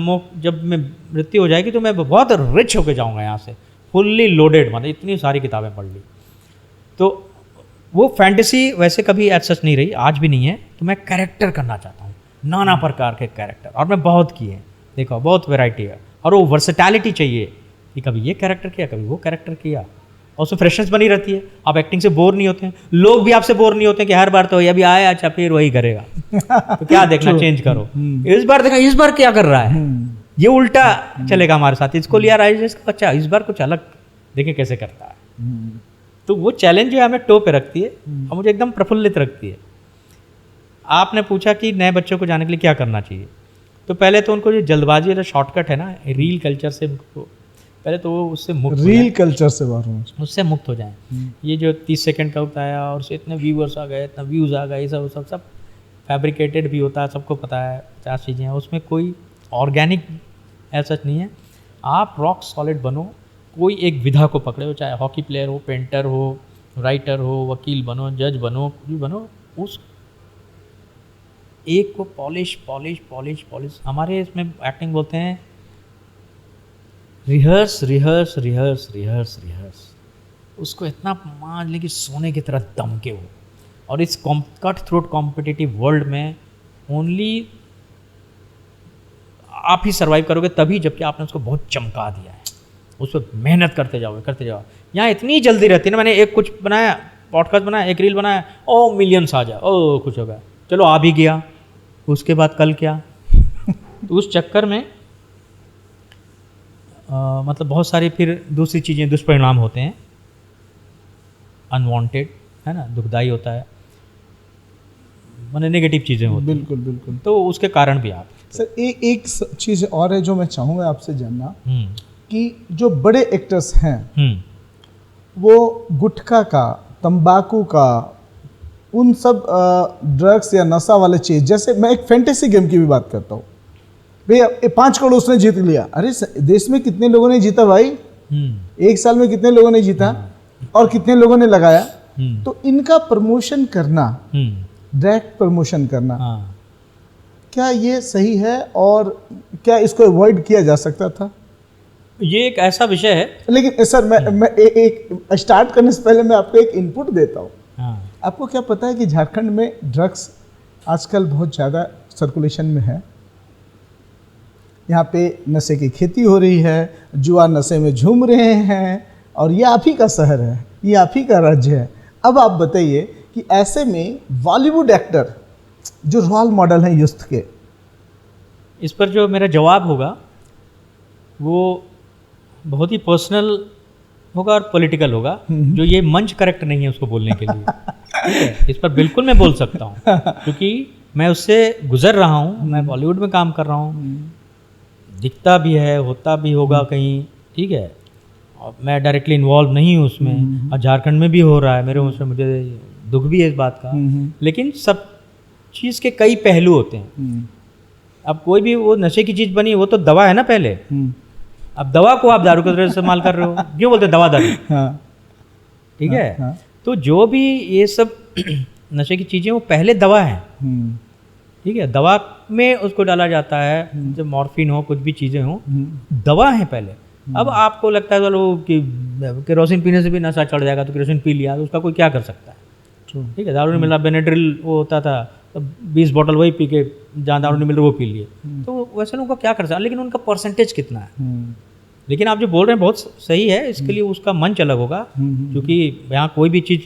मृत्यु हो जाएगी तो मैं बहुत रिच होके जाऊँगा यहाँ से, फुल्ली लोडेड, मतलब इतनी सारी किताबें पढ़ ली। तो वो फैंटेसी वैसे कभी एज सच नहीं रही, आज भी नहीं है। तो मैं कैरेक्टर करना चाहता हूँ, नाना प्रकार के कैरेक्टर, और मैं बहुत किए, देखो बहुत वैरायटी है। और वो वर्सेटैलिटी चाहिए कि कभी ये कैरेक्टर किया, कभी वो कैरेक्टर किया, और उसमें फ्रेशनेस बनी रहती है। आप एक्टिंग से बोर नहीं होते हैं, लोग भी आपसे बोर नहीं होते हैं कि हर बार तो ये अभी आया, अच्छा फिर वही करेगा, तो क्या देखना, चेंज करो। इस बार देखा, इस बार क्या कर रहा है, ये उल्टा चलेगा हमारे साथ, इसको लिया राजेश, अच्छा इस बार कुछ अलग देखें कैसे करता है। तो वो चैलेंज जो है हमें टो पे रखती है और मुझे एकदम प्रफुल्लित रखती है। आपने पूछा कि नए बच्चों को जाने के लिए क्या करना चाहिए, तो पहले तो उनको जो जल्दबाजी वाला शॉर्टकट है ना, रील कल्चर से पहले तो वो उससे मुक्त, रील कल्चर से बाहर होना चाहिए, उससे मुक्त हो जाएं। ये जो 30 सेकंड का होता है और उससे इतने व्यूअर्स आ गए, इतना व्यूज़ आ गए, ये सब फैब्रिकेटेड भी होता है, सबको पता है 50 चीज़ें हैं, उसमें कोई ऑर्गेनिक ऐसा नहीं है। आप रॉक सॉलिड बनो, कोई एक विधा को पकड़े हो, चाहे हॉकी प्लेयर हो, पेंटर हो, राइटर हो, वकील बनो, जज बनो, कुछ भी बनो, उस एक को पॉलिश। हमारे इसमें एक्टिंग बोलते हैं रिहर्स। उसको इतना मान ले कि सोने की तरह दम के हो। और इस कट थ्रोट कॉम्पिटिटिव वर्ल्ड में ओनली आप ही सर्वाइव करोगे तभी, जबकि आपने उसको बहुत चमका दिया है, उस पर मेहनत करते जाओ। यहाँ इतनी जल्दी रहती है ना, मैंने एक कुछ बनाया, पॉडकास्ट बनाया, एक रील बनाया, ओ मिलियंस आ जाए, ओ कुछ हो गया, चलो आ भी गया, उसके बाद कल क्या। तो उस चक्कर में मतलब बहुत सारी फिर दूसरी चीज़ें, दुष्परिणाम होते हैं, अनवांटेड, है ना, दुखदाई होता है। माने नेगेटिव चीज़ें होती हैं। बिल्कुल बिल्कुल। तो उसके कारण भी आप सर एक चीज़ और है जो मैं चाहूँगा आपसे जानना, हम्म कि जो बड़े एक्टर्स हैं हम्म वो गुटखा का, तंबाकू का, उन सब ड्रग्स या नशा वाले चीज़, जैसे मैं एक फैंटेसी गेम की भी बात करता हूँ, भैया 5 करोड़ उसने जीत लिया, अरे देश में कितने लोगों ने जीता भाई, एक साल में कितने लोगों ने जीता और कितने लोगों ने लगाया, तो इनका प्रमोशन करना, डायरेक्ट प्रमोशन करना, हाँ क्या ये सही है और क्या इसको अवॉइड किया जा सकता था? ये एक ऐसा विषय है। लेकिन सर मैं एक स्टार्ट करने से पहले मैं आपको एक इनपुट देता हूँ। हाँ आपको क्या पता है कि झारखंड में ड्रग्स आजकल बहुत ज़्यादा सर्कुलेशन में है? यहाँ पे नशे की खेती हो रही है, जुआ नशे में झूम रहे हैं, और ये आप ही का शहर है, ये आप ही का राज्य है। अब आप बताइए कि ऐसे में बॉलीवुड एक्टर जो रोल मॉडल हैं यूथ के, इस पर जो मेरा जवाब होगा वो बहुत ही पर्सनल होगा और पॉलिटिकल होगा, जो ये मंच करेक्ट नहीं है उसको बोलने के लिए। ठीक है, इस पर बिल्कुल मैं बोल सकता हूँ क्योंकि मैं उससे गुजर रहा हूँ, मैं बॉलीवुड में काम कर रहा हूँ, दिखता भी है, होता भी होगा कहीं, ठीक है, और मैं डायरेक्टली इन्वॉल्व नहीं हूँ उसमें, और झारखंड में भी हो रहा है, मेरे उसमें मुझे दुख भी है इस बात का। लेकिन सब चीज़ के कई पहलू होते हैं। अब कोई भी वो नशे की चीज़ बनी, वो तो दवा है ना पहले। अब दवा को आप दारू की तरह इस्तेमाल कर रहे हो, क्यों बोलते हैं दवा दारू? हाँ, ठीक है, हाँ, तो जो भी ये सब नशे की चीज़ें वो पहले दवा है। ठीक है, दवा में उसको डाला जाता है, जब मॉर्फिन हो, कुछ भी चीज़ें हो, दवा है पहले। अब आपको लगता है चलो कि केरोसिन पीने से भी नशा चढ़ जाएगा, तो केरोसिन पी लिया, तो उसका कोई क्या कर सकता है? ठीक है, दारू नहीं मिल रहा, बेनेड्रिल वो होता था, तो 20 बॉटल वही पी के, जहाँ दारू नहीं मिल रहा वो पी लिए, तो वैसे लोगों का क्या कर सकता है? लेकिन उनका परसेंटेज कितना है? लेकिन आप जो बोल रहे हैं बहुत सही है, इसके लिए उसका मंच अलग होगा, क्योंकि यहाँ कोई भी चीज़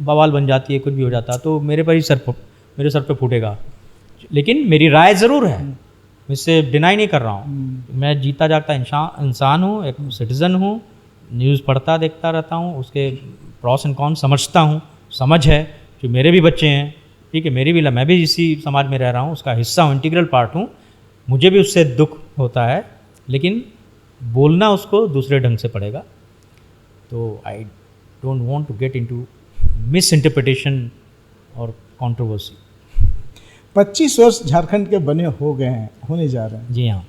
बवाल बन जाती है, कुछ भी हो जाता है, तो मेरे सर पे फूटेगा। लेकिन मेरी राय ज़रूर है, मैं इससे डिनाई नहीं कर रहा हूँ। मैं जीता जागता इंसान हूँ, एक सिटीज़न हूँ, न्यूज़ पढ़ता देखता रहता हूँ, उसके प्रॉस एंड कॉन समझता हूँ, समझ है, जो मेरे भी बच्चे हैं, ठीक है, मैं भी इसी समाज में रह रहा हूँ, उसका हिस्सा हूँ, इंटीग्रल पार्ट हूँ, मुझे भी उससे दुख होता है, लेकिन बोलना उसको दूसरे ढंग से पड़ेगा। तो I don't want to get into misinterpretation और कंट्रोवर्सी। 25 वर्ष झारखंड के बने हो गए हैं, होने जा रहे हैं। जी हाँ,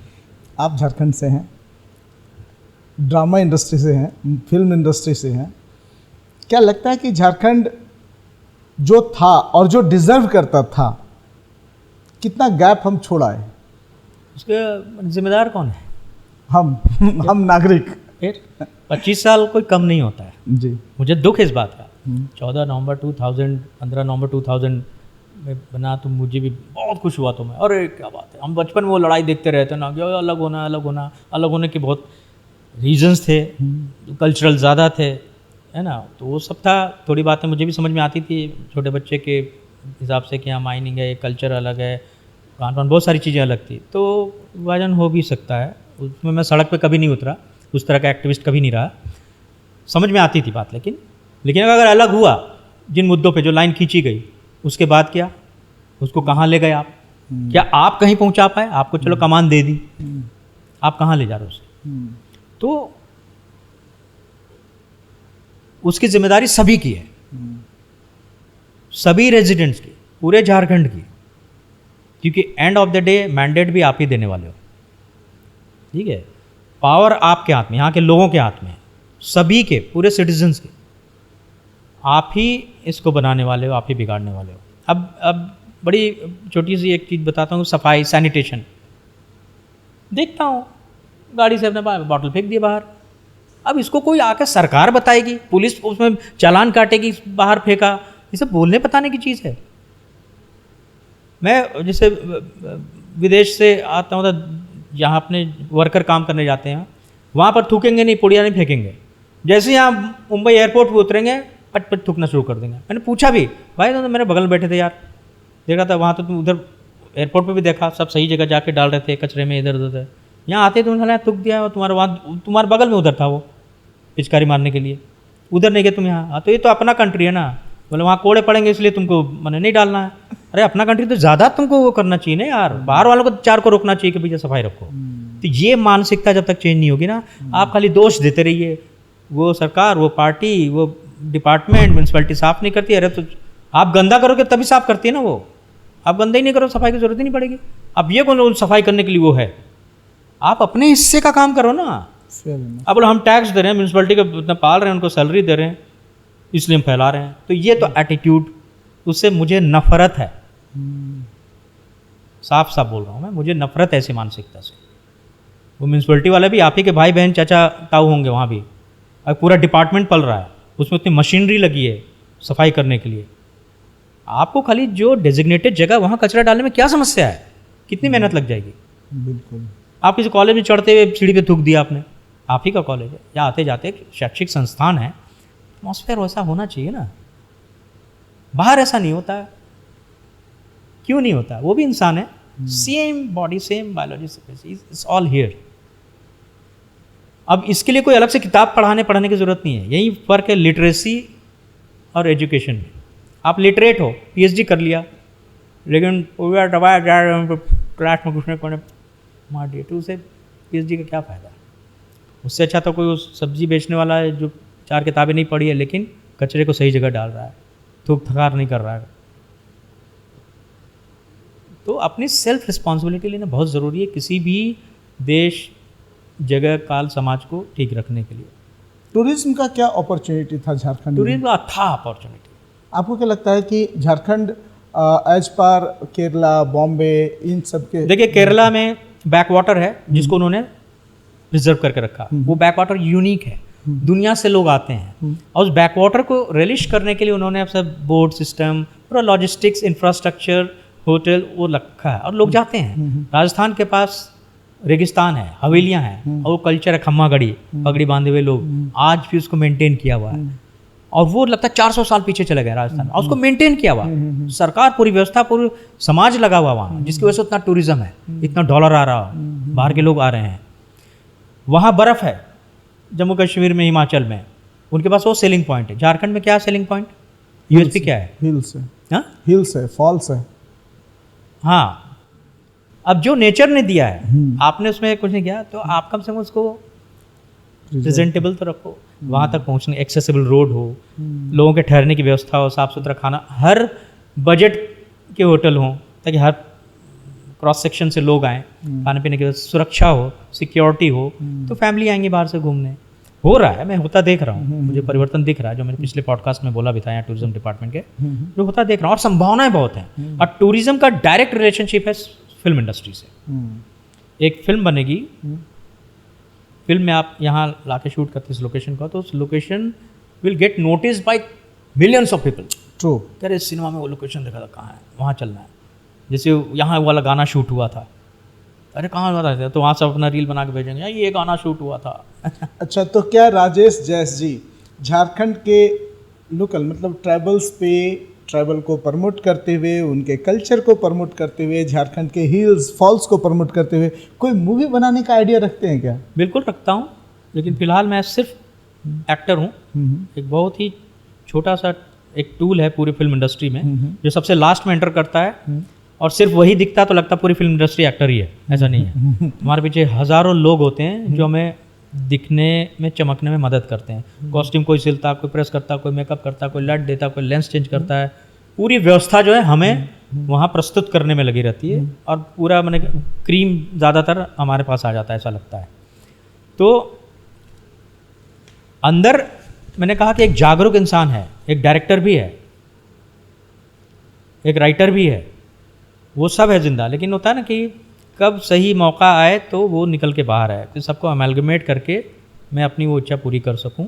आप झारखंड से हैं, ड्रामा इंडस्ट्री से हैं, फिल्म इंडस्ट्री से हैं, क्या लगता है कि झारखंड जो था और जो डिज़र्व करता था, कितना गैप हम छोड़ा है? उसके जिम्मेदार कौन है? हम नागरिक। फिर 25 साल कोई कम नहीं होता है। जी, मुझे दुख है इस बात का। 14 नवंबर 2000, 15 नवंबर 2000 में बना, तो मुझे भी बहुत खुश हुआ। तो मैं, अरे क्या बात है, हम बचपन में वो लड़ाई देखते रहते ना कि अलग होना, अलग होना, अलग होने के बहुत रीजंस थे, कल्चरल ज़्यादा थे, है ना, तो वो सब था। थोड़ी बातें मुझे भी समझ में आती थी छोटे बच्चे के हिसाब से कि यहाँ माइनिंग है, कल्चर अलग है, खान पान, बहुत सारी चीज़ें अलग थी, तो विभाजन हो भी सकता है। उसमें मैं सड़क पे कभी नहीं उतरा, उस तरह का एक्टिविस्ट कभी नहीं रहा, समझ में आती थी बात। लेकिन अगर अलग हुआ, जिन मुद्दों पे जो लाइन खींची गई, उसके बाद क्या, उसको कहाँ ले गए आप? क्या आप कहीं पहुँचा पाए? आपको चलो कमान दे दी, आप कहाँ ले जा रहे हो उसे? तो उसकी जिम्मेदारी सभी की है, सभी रेजिडेंट्स की, पूरे झारखंड की, क्योंकि end of the day mandate भी आप ही देने वाले हो। ठीक है, पावर आपके हाथ में, यहाँ के लोगों के हाथ में है, सभी के, पूरे सिटीजन्स के। आप ही इसको बनाने वाले हो, आप ही बिगाड़ने वाले हो। अब बड़ी छोटी सी एक चीज़ बताता हूँ, सफाई, सैनिटेशन। देखता हूँ गाड़ी से अपने बॉटल फेंक दिए बाहर। अब इसको कोई आकर सरकार बताएगी, पुलिस उसमें चालान काटेगी, बाहर फेंका, ये सब बोलने बताने की चीज़ है। मैं जैसे विदेश से आता हूँ, तो जहाँ अपने वर्कर काम करने जाते हैं, वहाँ पर थूकेंगे नहीं, पुड़िया नहीं फेंकेंगे। जैसे ही यहाँ मुंबई एयरपोर्ट पर उतरेंगे, पट पट थूकना शुरू कर देंगे। मैंने पूछा भी, भाई तो मेरे बगल में बैठे थे यार, देखा था वहाँ, तो तुम उधर एयरपोर्ट पे भी देखा, सब सही जगह जाके डाल रहे थे, कचरे में इधर उधर। यहाँ आते तो उन्होंने थूक दिया, और तुम्हारे बगल में उधर था वो पिचकारी मारने के लिए, उधर नहीं गए तुम यहाँ। तो ये तो अपना कंट्री है ना, बोले वहाँ कोड़े पड़ेंगे इसलिए तुमको मैंने नहीं डालना है। अरे अपना कंट्री तो ज़्यादा तुमको वो करना चाहिए ना यार, बाहर वालों को 4 को रोकना चाहिए कि भैया सफाई रखो। तो ये मानसिकता जब तक चेंज नहीं होगी ना, आप खाली दोष देते रहिए, वो सरकार, वो पार्टी, वो डिपार्टमेंट, म्यूनसिपैलिटी साफ़ नहीं करती। अरे तो आप गंदा करोगे तभी साफ़ करती है ना वो, आप गंदा ही नहीं करो सफाई की ज़रूरत ही नहीं पड़ेगी। अब ये कौन सफाई करने के लिए वो है, आप अपने हिस्से का काम करो ना। अब बोलो हम टैक्स दे रहे हैं, म्यूनसिपैलिटी को इतना पाल रहे हैं, उनको सैलरी दे रहे हैं, इसलिए हम फैला रहे हैं। तो ये तो एटीट्यूड, उससे मुझे नफरत है, साफ साफ बोल रहा हूँ मैं, मुझे नफरत है ऐसी मानसिकता से। वो म्यूनसिपैलिटी वाले भी आप ही के भाई बहन चाचा ताऊ होंगे वहाँ भी, अब पूरा डिपार्टमेंट पल रहा है, उसमें उतनी मशीनरी लगी है सफाई करने के लिए। आपको खाली जो डेजिग्नेटेड जगह वहाँ कचरा डालने में क्या समस्या है, कितनी मेहनत लग जाएगी। बिल्कुल। आप किसी कॉलेज में चढ़ते हुए सीढ़ी पे थूक दिया आपने, आप ही का कॉलेज है या आते जाते एक शैक्षिक संस्थान है, एटमॉस्फेयर वैसा होना चाहिए ना। बाहर ऐसा नहीं होता है, क्यों नहीं होता? वो भी इंसान है, same body, same biology, it's all here. अब इसके लिए कोई अलग से किताब पढ़ने की ज़रूरत नहीं है, यही फ़र्क है लिटरेसी और एजुकेशन में। आप लिटरेट हो, पीएचडी कर लिया, लेकिन पूरा दबाया जा रहा है क्लास में घुसने को मार दिए, तो उसे पीएचडी का क्या फ़ायदा? उससे अच्छा तो कोई उस सब्जी बेचने वाला है जो 4 किताबें नहीं पढ़ी है लेकिन कचरे को सही जगह डाल रहा है, थूक थकार नहीं कर रहा है। तो अपनी सेल्फ रिस्पॉन्सिबिलिटी लेना बहुत ज़रूरी है किसी भी देश, जगह, काल, समाज को ठीक रखने के लिए। टूरिज्म का क्या अपॉर्चुनिटी था झारखंड में? टूरिज्म का था अपॉर्चुनिटी। आपको क्या लगता है कि झारखंड एज पर केरला, बॉम्बे, इन सब के? देखिए केरला में बैक वाटर है जिसको उन्होंने रिजर्व करके रखा, वो बैक वाटर यूनिक है, दुनिया से लोग आते हैं और उस बैक वाटर को रिलिश करने के लिए उन्होंने अब सब बोट सिस्टम, पूरा लॉजिस्टिक्स, इंफ्रास्ट्रक्चर, होटल वो रखा है और लोग जाते हैं। राजस्थान के पास रेगिस्तान है, हवेलियां हैं और वो कल्चर है खम्मा गड़ी, पगड़ी बांधे हुए लोग, आज भी उसको मेंटेन किया हुआ है। और वो लगता है 400 साल पीछे चले गए राजस्थान, और उसको मेंटेन किया हुआ है सरकार, पूरी व्यवस्था, पूरी समाज लगा हुआ वहाँ, जिसकी वजह से उतना टूरिज्म है, इतना डॉलर आ रहा, बाहर के लोग आ रहे हैं। वहाँ बर्फ़ है, जम्मू कश्मीर में, हिमाचल में, उनके पास वो सेलिंग पॉइंट है। झारखंड में क्या है सेलिंग पॉइंट, यूएसपी क्या है? हिल्स है। हाँ, हिल्स है, फॉल्स है। हाँ, अब जो नेचर ने दिया है, आपने उसमें कुछ नहीं किया, तो आप कम से कम उसको प्रेजेंटेबल तो रखो, वहाँ तक पहुँचने एक्सेसिबल रोड हो, लोगों के ठहरने की व्यवस्था हो, साफ़ सुथरा खाना, हर बजट के होटल हों ताकि हर क्रॉस सेक्शन से लोग आएँ, खाने पीने की सुरक्षा हो, सिक्योरिटी हो, तो फैमिली आएंगी बाहर से घूमने। हो रहा है, मैं होता देख रहा हूँ, मुझे परिवर्तन दिख रहा है, जो मैंने पिछले पॉडकास्ट में बोला भी था यहाँ टूरिज्म डिपार्टमेंट के, जो होता देख रहा हूँ, और संभावनाएं बहुत हैं। और टूरिज्म का डायरेक्ट रिलेशनशिप है फिल्म इंडस्ट्री से। एक फिल्म बनेगी, फिल्म में आप यहाँ ला के शूट करते इस लोकेशन का, तो उस location will get notice by millions of people. True. कह रहे सिनेमा में वो लोकेशन देखा था, कहाँ है, वहाँ चलना है। जैसे यहाँ वाला गाना शूट हुआ था, अरे कहाँ हुआ था, तो वहाँ से अपना रील बना के भेजेंगे, ये गाना शूट हुआ था। अच्छा, तो क्या राजेश जैस जी झारखंड के लोकल, मतलब ट्राइबल्स पे, ट्राइबल को प्रमोट करते हुए, उनके कल्चर को प्रमोट करते हुए, झारखंड के हिल्स, फॉल्स को प्रमोट करते हुए कोई मूवी बनाने का आइडिया रखते हैं क्या? बिल्कुल रखता हूँ, लेकिन फिलहाल मैं सिर्फ एक्टर हूँ। एक बहुत ही छोटा सा एक टूल है पूरी फिल्म इंडस्ट्री में, जो सबसे लास्ट में एंटर करता है और सिर्फ वही दिखता तो लगता पूरी फिल्म इंडस्ट्री एक्टर ही है। ऐसा नहीं है, हमारे पीछे हज़ारों लोग होते हैं जो हमें दिखने में, चमकने में मदद करते हैं। कॉस्ट्यूम कोई सिलता, कोई प्रेस करता, कोई मेकअप करता, कोई लाइट देता, कोई लेंस चेंज करता है। पूरी व्यवस्था जो है हमें वहाँ प्रस्तुत करने में लगी रहती है, और पूरा मैंने क्रीम ज़्यादातर हमारे पास आ जाता है, ऐसा लगता है। तो अंदर मैंने कहा कि एक जागरूक इंसान है, एक डायरेक्टर भी है, एक राइटर भी है, वो सब है जिंदा। लेकिन होता है ना कि कब सही मौका आए तो वो निकल के बाहर आए, तो सबको अमेलगमेट करके मैं अपनी वो इच्छा पूरी कर सकूं।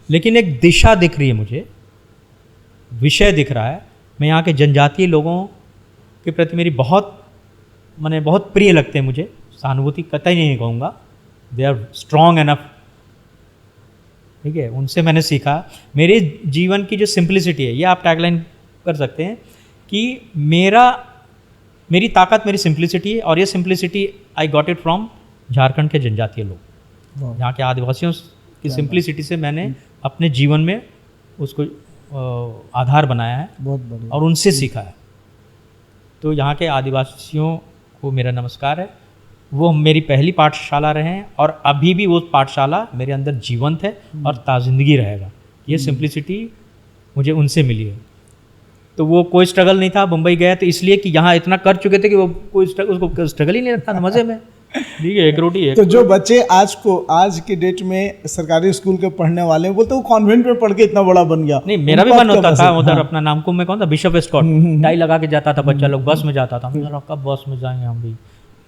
लेकिन एक दिशा दिख रही है मुझे, विषय दिख रहा है। मैं यहाँ के जनजातीय लोगों के प्रति मेरी बहुत प्रिय लगते हैं मुझे, सहानुभूति कतई नहीं कहूँगा, दे आर स्ट्रॉन्ग एनफ, ठीक है। उनसे मैंने सीखा। मेरे जीवन की जो सिंप्लिसिटी है, ये आप टैगलाइन कर सकते हैं कि मेरी ताकत मेरी सिंप्लिसिटी है, और ये simplicity I got it from Jharkhand के जनजातीय लोग, यहाँ के आदिवासियों की सिंप्लिसिटी से मैंने अपने जीवन में उसको आधार बनाया है, बहुत बढ़िया, और उनसे सीखा है। तो यहाँ के आदिवासियों को मेरा नमस्कार है। वो मेरी पहली पाठशाला रहे हैं और अभी भी वो पाठशाला मेरे अंदर जीवंत है और ताज़िंदगी रहेगा। ये सिंप्लिसिटी मुझे उनसे मिली है। तो वो कोई स्ट्रगल नहीं था, मुंबई गया तो इसलिए कि यहाँ इतना कर चुके थे कि वो कोई उसको स्ट्रगल ही नहीं रखता था, मज़े में ठीक है, एक रोटी है। तो जो बच्चे आज की डेट में सरकारी स्कूल के पढ़ने वाले हैं, बोलते वो कॉन्वेंट में पढ़ के इतना बड़ा बन गया। नहीं, मेरा भी मन होता था उधर अपना नामकुम में कौन था, बिशप स्कॉट, टाई लगा के जाता था बच्चा लोग, बस में जाता था। मैंने कहा कब बस में जाएंगे हम भी।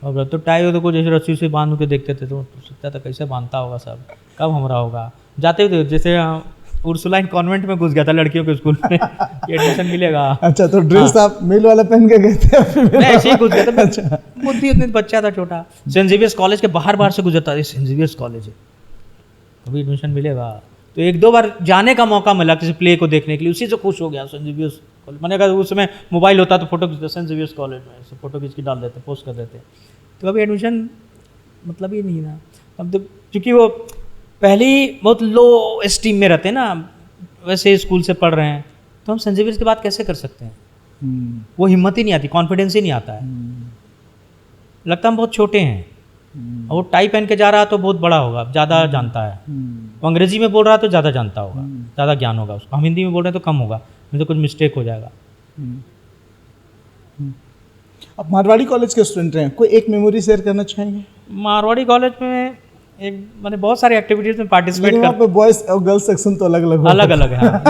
और तो टाई तो कुछ जैसे रस्सी से बांध के देखते थे तो सोचता था कैसे बांधता होगा सब, कब हमारा होगा। जाते हुए जैसे उर्सुलाइन कॉन्वेंट में घुस गया था लड़कियों के स्कूल में एडमिशन मिलेगा। अच्छा, तो ड्रेस आप मेल वाला पहन के गए थे? मैं ऐसे ही घुस गया था। अच्छा, बुद्धि उतनी बच्चा था छोटा। सेंट जेवियर्स कॉलेज के बाहर से गुजरता था, सेंट जेवियर्स कॉलेज है, अभी एडमिशन मिलेगा। तो एक दो बार जाने का मौका मिला किसी प्ले को देखने के लिए, उसी से खुश हो गया। सेंट जेवियर्स कॉलेज, मैंने कहा उस समय मोबाइल होता तो फोटो खींचते, सेंट जेवियर्स कॉलेज में फोटो खींच के डाल देते, पोस्ट कर देते। तो अभी एडमिशन मतलब ही नहीं था। अब तो चूँकि वो पहले ही बहुत लो एस्टीम में रहते हैं ना, वैसे स्कूल से पढ़ रहे हैं, तो हम सेंट जेवियर्स की बात कैसे कर सकते हैं? वो हिम्मत ही नहीं आती, कॉन्फिडेंस ही नहीं आता है, लगता हम बहुत छोटे हैं। और वो टाई पहन के जा रहा तो बहुत बड़ा होगा, ज़्यादा जानता है। वो अंग्रेजी में बोल रहा तो ज़्यादा जानता होगा, ज़्यादा ज्ञान होगा उसको। हम हिंदी में बोल रहे हैं तो कम होगा, नहीं तो कुछ मिस्टेक हो जाएगा। आप मारवाड़ी कॉलेज के स्टूडेंट हैं, कोई एक मेमोरी शेयर करना चाहेंगे? मारवाड़ी कॉलेज में एक मैंने बहुत सारी एक्टिविटीज में पार्टिसिपेट कर, वहाँ पे बॉयज और गर्ल्स सेक्शन तो अलग अलग है हाँ।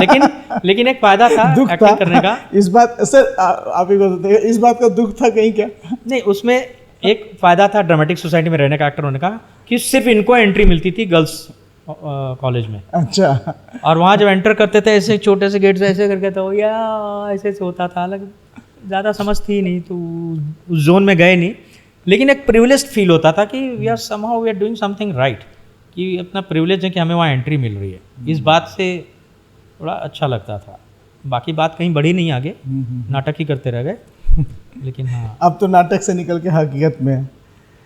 लेकिन एक फायदा था एक्टिंग करने का। इस बात सर आप ही को इस बात का दुख था कहीं क्या? नहीं, उसमें एक फायदा था ड्रामेटिक सोसाइटी में रहने का, एक्टर होने का, कि सिर्फ इनको एंट्री मिलती थी गर्ल्स कॉलेज में। अच्छा। और वहाँ जब एंटर करते थे ऐसे छोटे से गेट से ऐसे करके, तो या ऐसे से होता था, अलग ज़्यादा समझ थी नहीं तो उस जोन में गए नहीं। लेकिन एक प्रिविलेज्ड फील होता था कि we are somehow we are doing something right, कि अपना प्रिविलेज है कि हमें वहाँ एंट्री मिल रही है। इस बात से थोड़ा अच्छा लगता था। बाकी बात कहीं बढ़ी नहीं आगे, नाटक ही करते रह गए। लेकिन हाँ, अब तो नाटक से निकल के हकीकत में है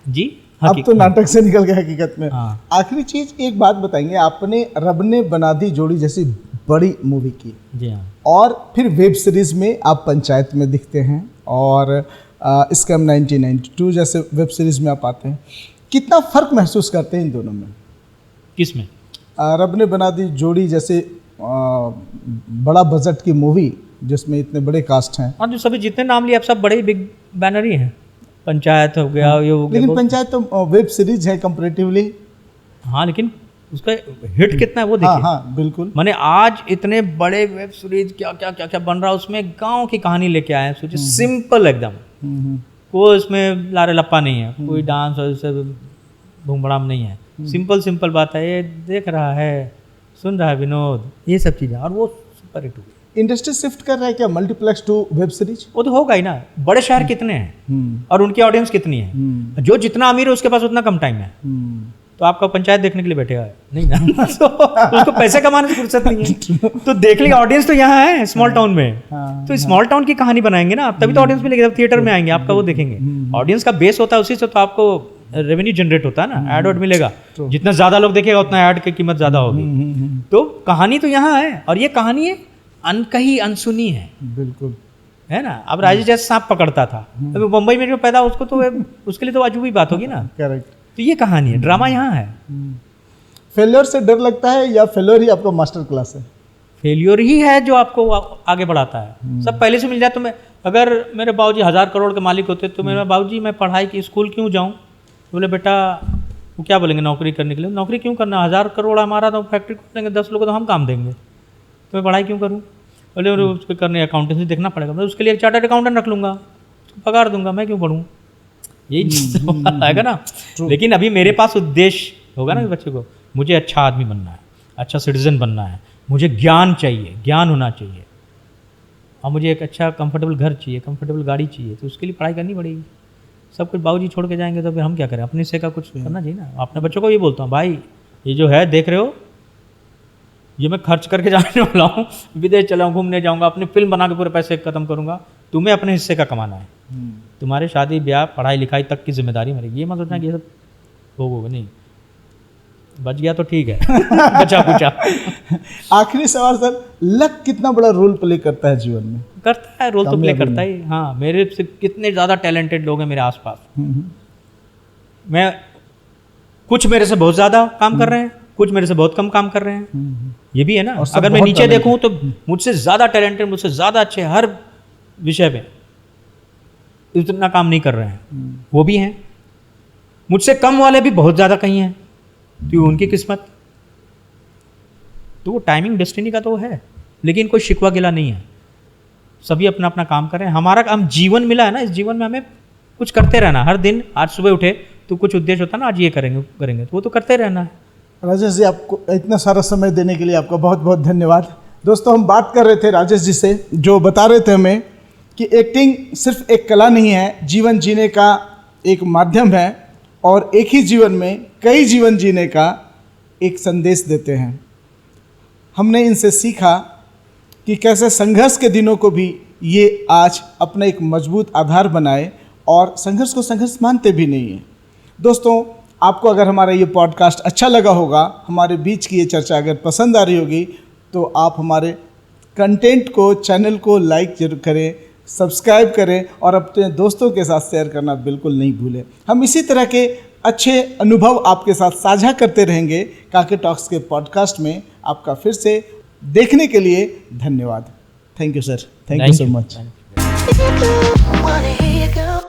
जी, अब तो नाटक से निकल के हकीकत में। हाँ। आखिरी चीज एक बात बताएंगे, आपने रब ने बना दी जोड़ी जैसी बड़ी मूवी की, जी हाँ, और फिर वेब सीरीज में आप पंचायत में दिखते हैं, और स्कैम 1992 जैसे वेब सीरीज में आप आते हैं। कितना फर्क महसूस करते हैं इन दोनों में? किस में? रब ने बना दी जोड़ी जैसे बड़ा बजट की मूवी जिसमें इतने बड़े कास्ट हैं, और जो सभी जितने नाम लिए आप सब बड़े ही बिग बैनर ही हैं। पंचायत हो गया, ये हो गया, लेकिन पंचायत तो वेब सीरीज है कंपैरेटिवली। हाँ, लेकिन उसका हिट कितना है वो देखिए। हाँ बिल्कुल। मैंने आज इतने बड़े वेब सीरीज क्या क्या क्या क्या बन रहा है, उसमें गांव की कहानी लेके आए हैं, सोचिए, सिंपल एकदम, कोई इसमें लारे लप्पा नहीं है, कोई डांस और इससे भूमड़ाम नहीं है, सिंपल बात है। ये देख रहा है, सुन रहा है विनोद, ये सब चीज़ें, और वो सुपर हिट हुई। इंडस्ट्री शिफ्ट कर रहा है क्या मल्टीप्लेक्स टू वेब सीरीज? वो तो होगा ही ना। बड़े शहर कितने हैं और उनकी ऑडियंस कितनी है? जो जितना अमीर है उसके पास उतना कम टाइम है। तो आपका पंचायत देखने के लिए बैठेगा नहीं ना? तो उसको पैसे कमाने की फुर्सत नहीं है, तो देख लेगा। ऑडियंस तो यहाँ है स्मॉल टाउन में, तो स्मॉल टाउन की कहानी बनाएंगे ना आप, तभी तो ऑडियंस मिलेगी। जब थिएटर में आएंगे आपका वो देखेंगे, ऑडियंस का बेस होता है, उसी से तो आपको रेवेन्यू जनरेट होता है ना, एड मिलेगा। जितना ज़्यादा लोग देखेगा उतना ऐड की कीमत ज़्यादा होगी। तो कहानी तो यहाँ है, और ये कहानी है अनकही अनसुनी है, बिल्कुल है ना। अब राजेश जैसे सांप पकड़ता था, अभी मुंबई में जो पैदा उसको तो उसके लिए तो अजूबी बात होगी ना। करेक्ट। तो ये कहानी है, ड्रामा यहाँ है। फेलियर से डर लगता है या फेलियर ही आपका मास्टर क्लास है? फेलियर ही है जो आपको आगे बढ़ाता है। सब पहले से मिल जाए तो मैं, अगर मेरे बाबूजी 1000 करोड़ के मालिक होते तो मेरे बाबूजी मैं पढ़ाई की स्कूल क्यों जाऊँ? बोले बेटा, वो क्या बोलेंगे नौकरी करने के लिए? नौकरी क्यों करना, 1000 करोड़ हमारा तो फैक्ट्री खोलेंगे, 10 लोगों को तो हम काम देंगे, तो मैं पढ़ाई क्यों करूँ? बोले उसको करने अकाउंटेंसी देखना पड़ेगा, मैं उसके लिए एक चार्टर्ड अकाउंटेंट रख लूँगा, उसको पगार दूंगा, मैं क्यों पढ़ूँ? यही आएगा ना। लेकिन अभी मेरे पास उद्देश्य होगा ना कि बच्चे को, मुझे अच्छा आदमी बनना है, अच्छा सिटीजन बनना है, मुझे ज्ञान चाहिए, ज्ञान होना चाहिए, और मुझे एक अच्छा कंफर्टेबल घर चाहिए, कंफर्टेबल गाड़ी चाहिए, तो उसके लिए पढ़ाई करनी पड़ेगी। सब कुछ बाबूजी छोड़ के जाएंगे तो फिर हम क्या करें? अपने हिस्से का कुछ करना चाहिए ना। अपने बच्चों को ये बोलता हूँ, भाई ये जो है देख रहे हो, ये मैं खर्च करके जाने वाला हूँ, विदेश चला हूँ, घूमने जाऊँगा, अपनी फिल्म बना के पूरे पैसे खत्म करूँगा, तुम्हें अपने हिस्से का कमाना है। तुम्हारे शादी ब्याह पढ़ाई लिखाई तक की जिम्मेदारी मेरी। ये मत सोचना कि ये सब होगा नहीं, बच गया तो ठीक है, बचा पूछा। आखिरी सवाल सर, लक कितना बड़ा रोल प्ले करता है जीवन में? करता है, रोल तो प्ले कामयाबी करता ही। हाँ, मेरे से कितने ज़्यादा टैलेंटेड लोग हैं मेरे आसपास। मैं कुछ मेरे से बहुत ज़्यादा काम कर रहे हैं, कुछ मेरे से बहुत कम काम कर रहे हैं। ये भी है ना। और सब अगर मैं बहुत नीचे talented देखूं तो मुझसे ज़्यादा टैलेंटेड, मुझसे ज़्यादा अच्छे हर विषय पे इतना काम नहीं कर रहे हैं, वो भी हैं। मुझसे कम वाले भी बहुत ज़्यादा कहीं हैं, तो उनकी किस्मत। तो वो टाइमिंग डेस्टिनी का तो है, लेकिन कोई शिकवा गिला नहीं है। सभी अपना अपना काम कर रहे हैं। हमारा काम जीवन मिला है ना, इस जीवन में हमें कुछ करते रहना। हर दिन, आज सुबह उठे तो कुछ उद्देश्य होता है ना, आज ये करेंगे करेंगे, तो वो तो करते रहना है। राजेश जी, आपको इतना सारा समय देने के लिए आपका बहुत बहुत धन्यवाद। दोस्तों, हम बात कर रहे थे राजेश जी से, जो बता रहे थे हमें कि एक्टिंग सिर्फ एक कला नहीं है, जीवन जीने का एक माध्यम है, और एक ही जीवन में कई जीवन जीने का एक संदेश देते हैं। हमने इनसे सीखा कि कैसे संघर्ष के दिनों को भी ये आज अपना एक मजबूत आधार बनाए, और संघर्ष को संघर्ष मानते भी नहीं हैं। दोस्तों, आपको अगर हमारा ये पॉडकास्ट अच्छा लगा होगा, हमारे बीच की ये चर्चा अगर पसंद आ रही होगी, तो आप हमारे कंटेंट को, चैनल को लाइक जरूर करें, सब्सक्राइब करें, और अपने दोस्तों के साथ शेयर करना बिल्कुल नहीं भूलें। हम इसी तरह के अच्छे अनुभव आपके साथ साझा करते रहेंगे। काके टॉक्स के पॉडकास्ट में आपका फिर से देखने के लिए धन्यवाद। Thank you sir, thank you so much. Wanna hear you go.